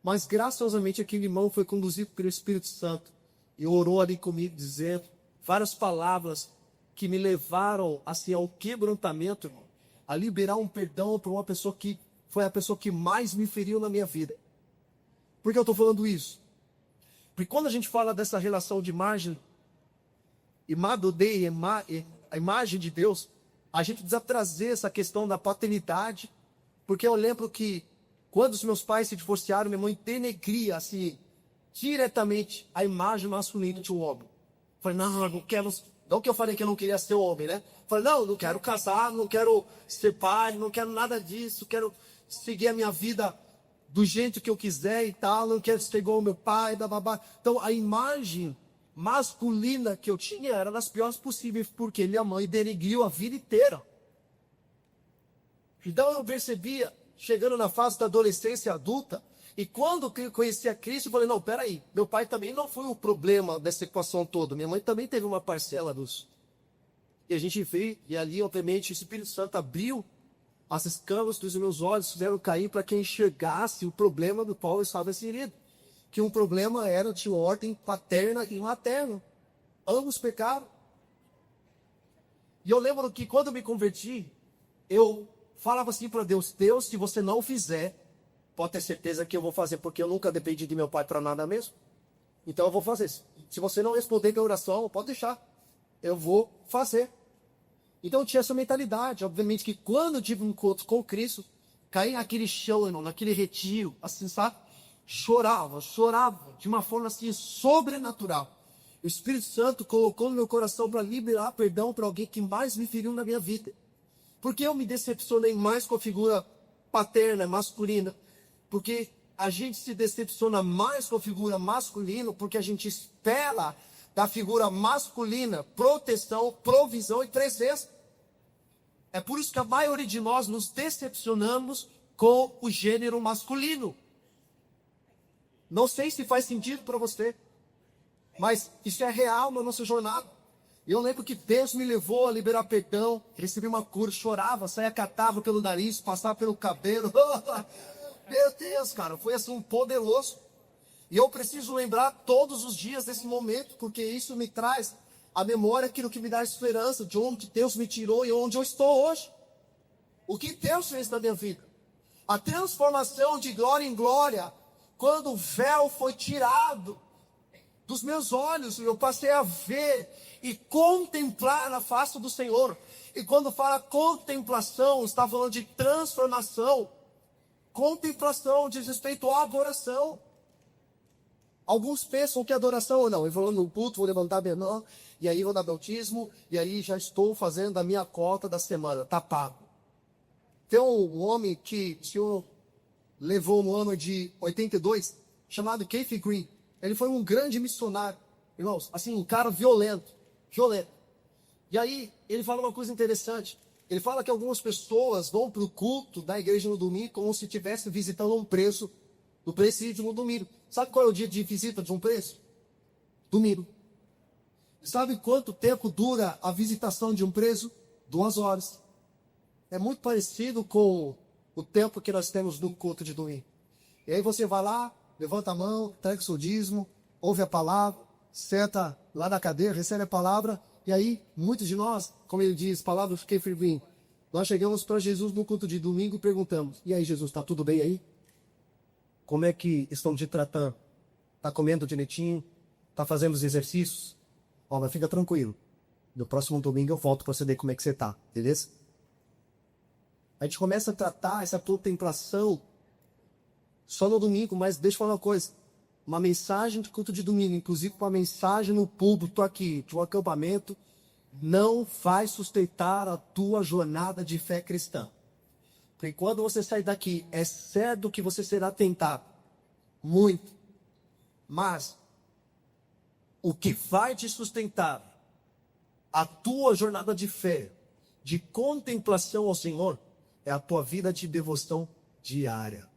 Mas, graciosamente, aquele irmão foi conduzido pelo Espírito Santo e orou ali comigo, dizendo várias palavras que me levaram assim, ao quebrantamento, a liberar um perdão para uma pessoa que foi a pessoa que mais me feriu na minha vida. Por que eu estou falando isso? Porque quando a gente fala dessa relação de imagem, a imagem de Deus, a gente precisa trazer essa questão da paternidade, porque eu lembro que quando os meus pais se divorciaram, minha mãe denegria, assim, diretamente a imagem masculina de um homem. Falei, não, eu não quero... Não que eu falei que eu não queria ser homem, né? Falei, não quero casar, não quero ser pai, não quero nada disso, quero seguir a minha vida do jeito que eu quiser e tal, não quero ser igual ao meu pai, babá. Então, a imagem masculina que eu tinha era das piores possíveis, porque minha mãe denegriu a vida inteira. Então, eu percebia, chegando na fase da adolescência adulta, e quando eu conheci a Cristo, eu falei, não, peraí, meu pai também não foi o problema dessa equação toda, minha mãe também teve uma parcela dos... E a gente vê, e ali, obviamente, o Espírito Santo abriu as escamas dos meus olhos, fizeram cair para que enxergasse o problema do qual eu estava inserido. Que um problema era de ordem paterna e materna. Ambos pecaram. E eu lembro que quando eu me converti, eu falava assim para Deus, Deus, se você não fizer, pode ter certeza que eu vou fazer, porque eu nunca dependi de meu pai para nada mesmo. Então eu vou fazer. Se você não responder minha oração, pode deixar. Eu vou fazer. Então eu tinha essa mentalidade. Obviamente que quando eu tive um encontro com Cristo, caí naquele chão, irmão, naquele retiro, assim, sabe? Chorava de uma forma assim sobrenatural. O Espírito Santo colocou no meu coração para liberar perdão para alguém que mais me feriu na minha vida. Porque eu me decepcionei mais com a figura paterna, masculina. Porque a gente se decepciona mais com a figura masculina, porque a gente espera da figura masculina proteção, provisão e presença. É por isso que a maioria de nós nos decepcionamos com o gênero masculino. Não sei se faz sentido para você, mas isso é real na nossa jornada. Eu lembro que Deus me levou a liberar perdão, recebi uma cura, chorava, saía catava pelo nariz, passava pelo cabelo. Meu Deus, cara, foi assim poderoso. E eu preciso lembrar todos os dias desse momento, porque isso me traz a memória, aquilo que me dá esperança de onde Deus me tirou e onde eu estou hoje. O que Deus fez na minha vida. A transformação de glória em glória, quando o véu foi tirado dos meus olhos, eu passei a ver e contemplar a face do Senhor. E quando fala contemplação, está falando de transformação. contemplação, diz respeito à adoração. Alguns pensam que adoração ou não. Eu vou no culto, vou levantar minha mão, e aí vou dar bautismo, e aí já estou fazendo a minha cota da semana, tá pago. Tem um homem que o senhor levou no ano de 82, chamado Keith Green. Ele foi um grande missionário, irmãos, assim, um cara violento. E aí, ele fala uma coisa interessante. Ele fala que algumas pessoas vão para o culto da igreja no domingo como se estivesse visitando um preso do presídio no domingo. Sabe qual é o dia de visita de um preso? Domingo. Sabe quanto tempo dura a visitação de um preso? 2 horas. É muito parecido com o tempo que nós temos no culto de domingo. E aí você vai lá, levanta a mão, entrega o seu dízimo, ouve a palavra, senta lá na cadeira, recebe a palavra, e aí muitos de nós, como ele diz, palavras que firme, nós chegamos para Jesus no culto de domingo e perguntamos: e aí, Jesus, está tudo bem aí? Como é que estão te tratando? Está comendo direitinho? Está fazendo os exercícios? Ó, mas fica tranquilo. No próximo domingo eu volto para saber como é que você está, beleza? A gente começa a tratar essa contemplação só no domingo, mas deixa eu falar uma coisa. Uma mensagem de culto de domingo, inclusive uma mensagem no púlpito aqui, de um acampamento, não vai sustentar a tua jornada de fé cristã. Porque quando você sair daqui, é certo que você será tentado. Muito. Mas o que vai te sustentar a tua jornada de fé, de contemplação ao Senhor, é a tua vida de devoção diária.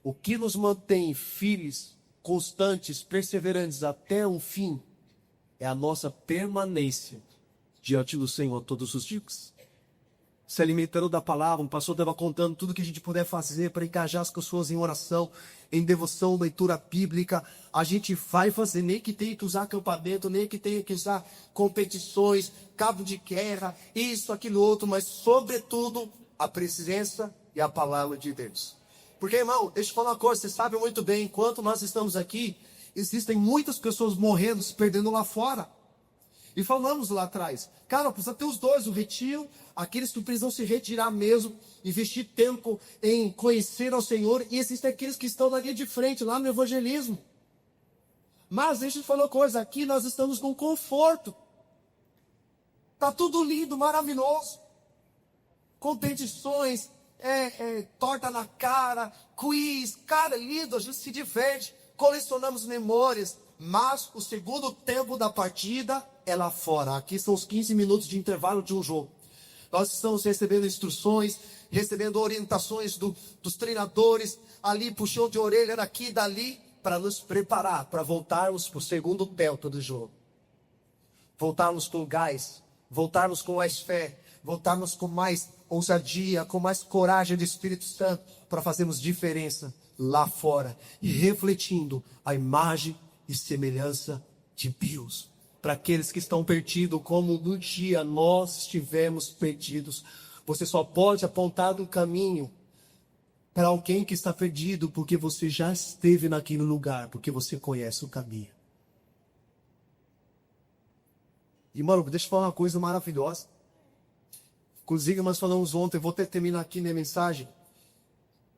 O que nos mantém firmes, constantes, perseverantes até o fim, é a nossa permanência diante do Senhor todos os dias. Se alimentando da palavra, um pastor estava contando tudo que a gente puder fazer para engajar as pessoas em oração, em devoção, leitura bíblica. A gente vai fazer, nem que tenha que usar acampamento, nem que tenha que usar competições, cabo de guerra, isso, aquilo, outro, mas sobretudo a presença e a palavra de Deus. Porque, irmão, deixa eu falar uma coisa, você sabe muito bem, enquanto nós estamos aqui, existem muitas pessoas morrendo, se perdendo lá fora. E falamos lá atrás, cara, precisa ter os dois, o retiro, aqueles que precisam se retirar mesmo, investir tempo em conhecer ao Senhor, e existem aqueles que estão na linha de frente, lá no evangelismo. Mas deixa eu falar uma coisa, aqui nós estamos com conforto. Tá tudo lindo, maravilhoso. Competições, torta na cara, quiz, cara, lindo, a gente se diverte, colecionamos memórias, mas o segundo tempo da partida é lá fora. Aqui são os 15 minutos de intervalo de um jogo. Nós estamos recebendo instruções, recebendo orientações dos treinadores, ali puxão de orelha daqui e dali, para nos preparar, para voltarmos para o segundo tempo do jogo. Voltarmos com gás, voltarmos com mais fé, voltarmos com mais ousadia, com mais coragem do Espírito Santo, para fazermos diferença lá fora, e refletindo a imagem e semelhança de Deus. Para aqueles que estão perdidos, como no dia nós estivemos perdidos. Você só pode apontar um caminho para alguém que está perdido, porque você já esteve naquele lugar, porque você conhece o caminho. E, mano, deixa eu falar uma coisa maravilhosa. Inclusive, nós falamos ontem, vou terminar aqui minha mensagem.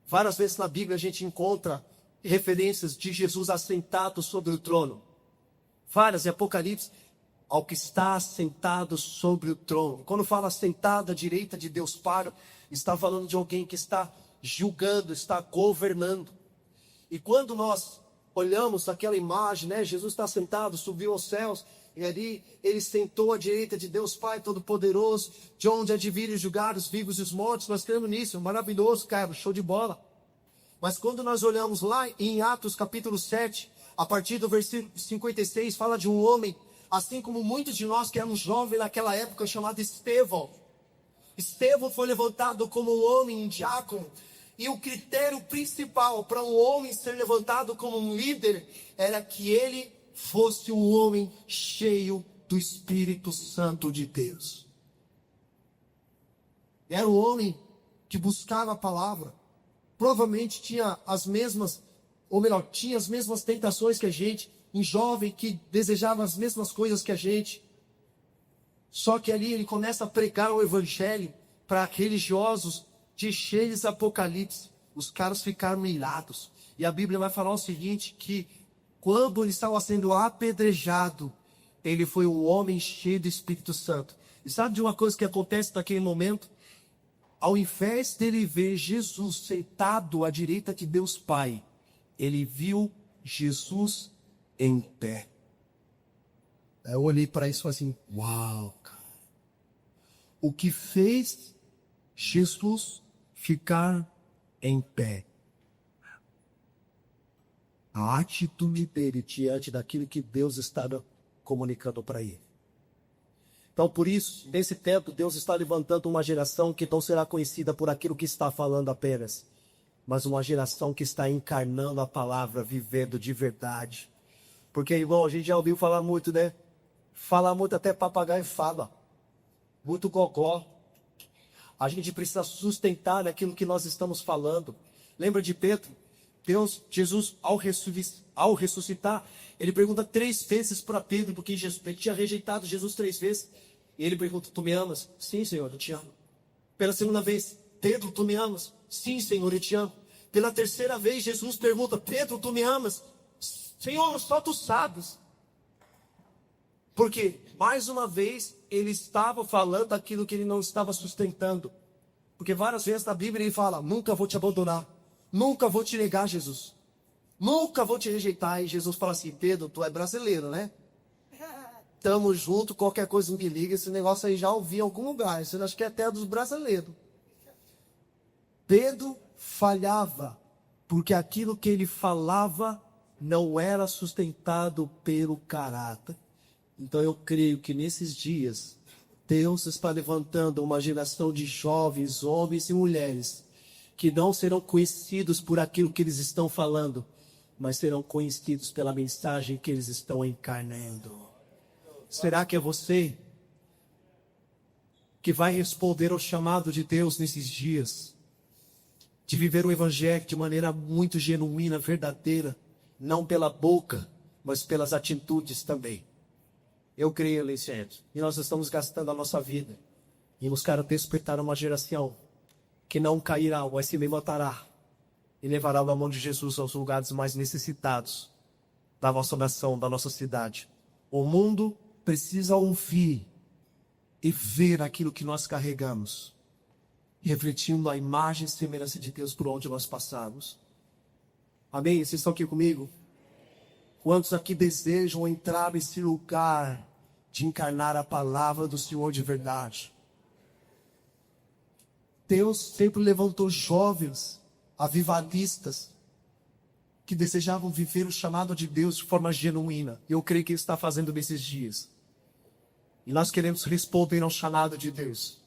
Várias vezes na Bíblia a gente encontra referências de Jesus assentado sobre o trono. Várias, em Apocalipse, ao que está assentado sobre o trono. Quando fala assentado à direita de Deus Pai, está falando de alguém que está julgando, está governando. E quando nós olhamos aquela imagem, né, Jesus está sentado, subiu aos céus, e ali ele sentou à direita de Deus Pai Todo-Poderoso, de onde há de vir e julgar os vivos e os mortos. Nós cremos nisso, maravilhoso, cara, show de bola. Mas quando nós olhamos lá em Atos capítulo 7, a partir do versículo 56, fala de um homem, assim como muitos de nós que éramos jovens naquela época, chamado Estevão. Estevão foi levantado como um homem, um diácono, e o critério principal para um homem ser levantado como um líder era que ele fosse um homem cheio do Espírito Santo de Deus. Era um homem que buscava a palavra. Provavelmente tinha as mesmas, ou melhor, tinha as mesmas tentações que a gente, um jovem que desejava as mesmas coisas que a gente. Só que ali ele começa a pregar o evangelho para religiosos de cheios Apocalipse. Os caras ficaram irados. E a Bíblia vai falar o seguinte, que quando ele estava sendo apedrejado, ele foi um homem cheio do Espírito Santo. E sabe de uma coisa que acontece naquele momento? Ao invés dele ver Jesus sentado à direita de Deus Pai, ele viu Jesus em pé. Aí eu olhei para isso e falei assim, uau, cara. O que fez Jesus ficar em pé? A atitude dele diante daquilo que Deus estava comunicando para ele. Então, por isso, nesse tempo, Deus está levantando uma geração que não será conhecida por aquilo que está falando apenas, mas uma geração que está encarnando a palavra, vivendo de verdade. Porque, irmão, a gente já ouviu falar muito, né? Fala muito, até papagaio fala. Muito gogó. A gente precisa sustentar aquilo que nós estamos falando. Lembra de Pedro? Jesus, ao ressuscitar, ele pergunta 3 vezes para Pedro, porque ele tinha rejeitado Jesus 3 vezes. E ele pergunta, tu me amas? Sim, Senhor, eu te amo. Pela segunda vez, Pedro, tu me amas? Sim, Senhor, eu te amo. Pela terceira vez, Jesus pergunta, Pedro, tu me amas? Senhor, só tu sabes. Porque, mais uma vez, ele estava falando aquilo que ele não estava sustentando. Porque várias vezes na Bíblia ele fala, nunca vou te abandonar. Nunca vou te negar, Jesus. Nunca vou te rejeitar. E Jesus fala assim, Pedro, tu é brasileiro, né? Tamo junto, qualquer coisa me liga. Esse negócio aí já ouvi em algum lugar. Isso eu acho que é até dos brasileiros. Pedro falhava, porque aquilo que ele falava não era sustentado pelo caráter. Então eu creio que nesses dias, Deus está levantando uma geração de jovens, homens e mulheres, que não serão conhecidos por aquilo que eles estão falando, mas serão conhecidos pela mensagem que eles estão encarnando. Será que é você que vai responder ao chamado de Deus nesses dias? De viver o Evangelho de maneira muito genuína, verdadeira, não pela boca, mas pelas atitudes também. Eu creio nisso, e nós estamos gastando a nossa vida em buscar despertar uma geração que não cairá, mas se levantará e levará a mão de Jesus aos lugares mais necessitados da nossa nação, da nossa cidade. O mundo precisa ouvir e ver aquilo que nós carregamos, refletindo a imagem e semelhança de Deus por onde nós passamos. Amém? Vocês estão aqui comigo? Quantos aqui desejam entrar nesse lugar de encarnar a palavra do Senhor de verdade? Deus sempre levantou jovens, avivalistas, que desejavam viver o chamado de Deus de forma genuína. Eu creio que Ele está fazendo nesses dias. E nós queremos responder ao chamado de Deus.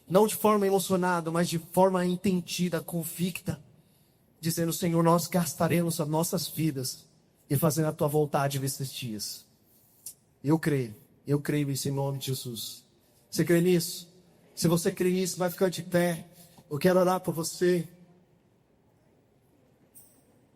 Não de forma emocionada, mas de forma entendida, convicta. Dizendo, Senhor, nós gastaremos as nossas vidas e fazendo a Tua vontade nesses dias. Eu creio nisso em nome de Jesus. Você crê nisso? Se você crê nisso, vai ficar de pé. Eu quero orar por você.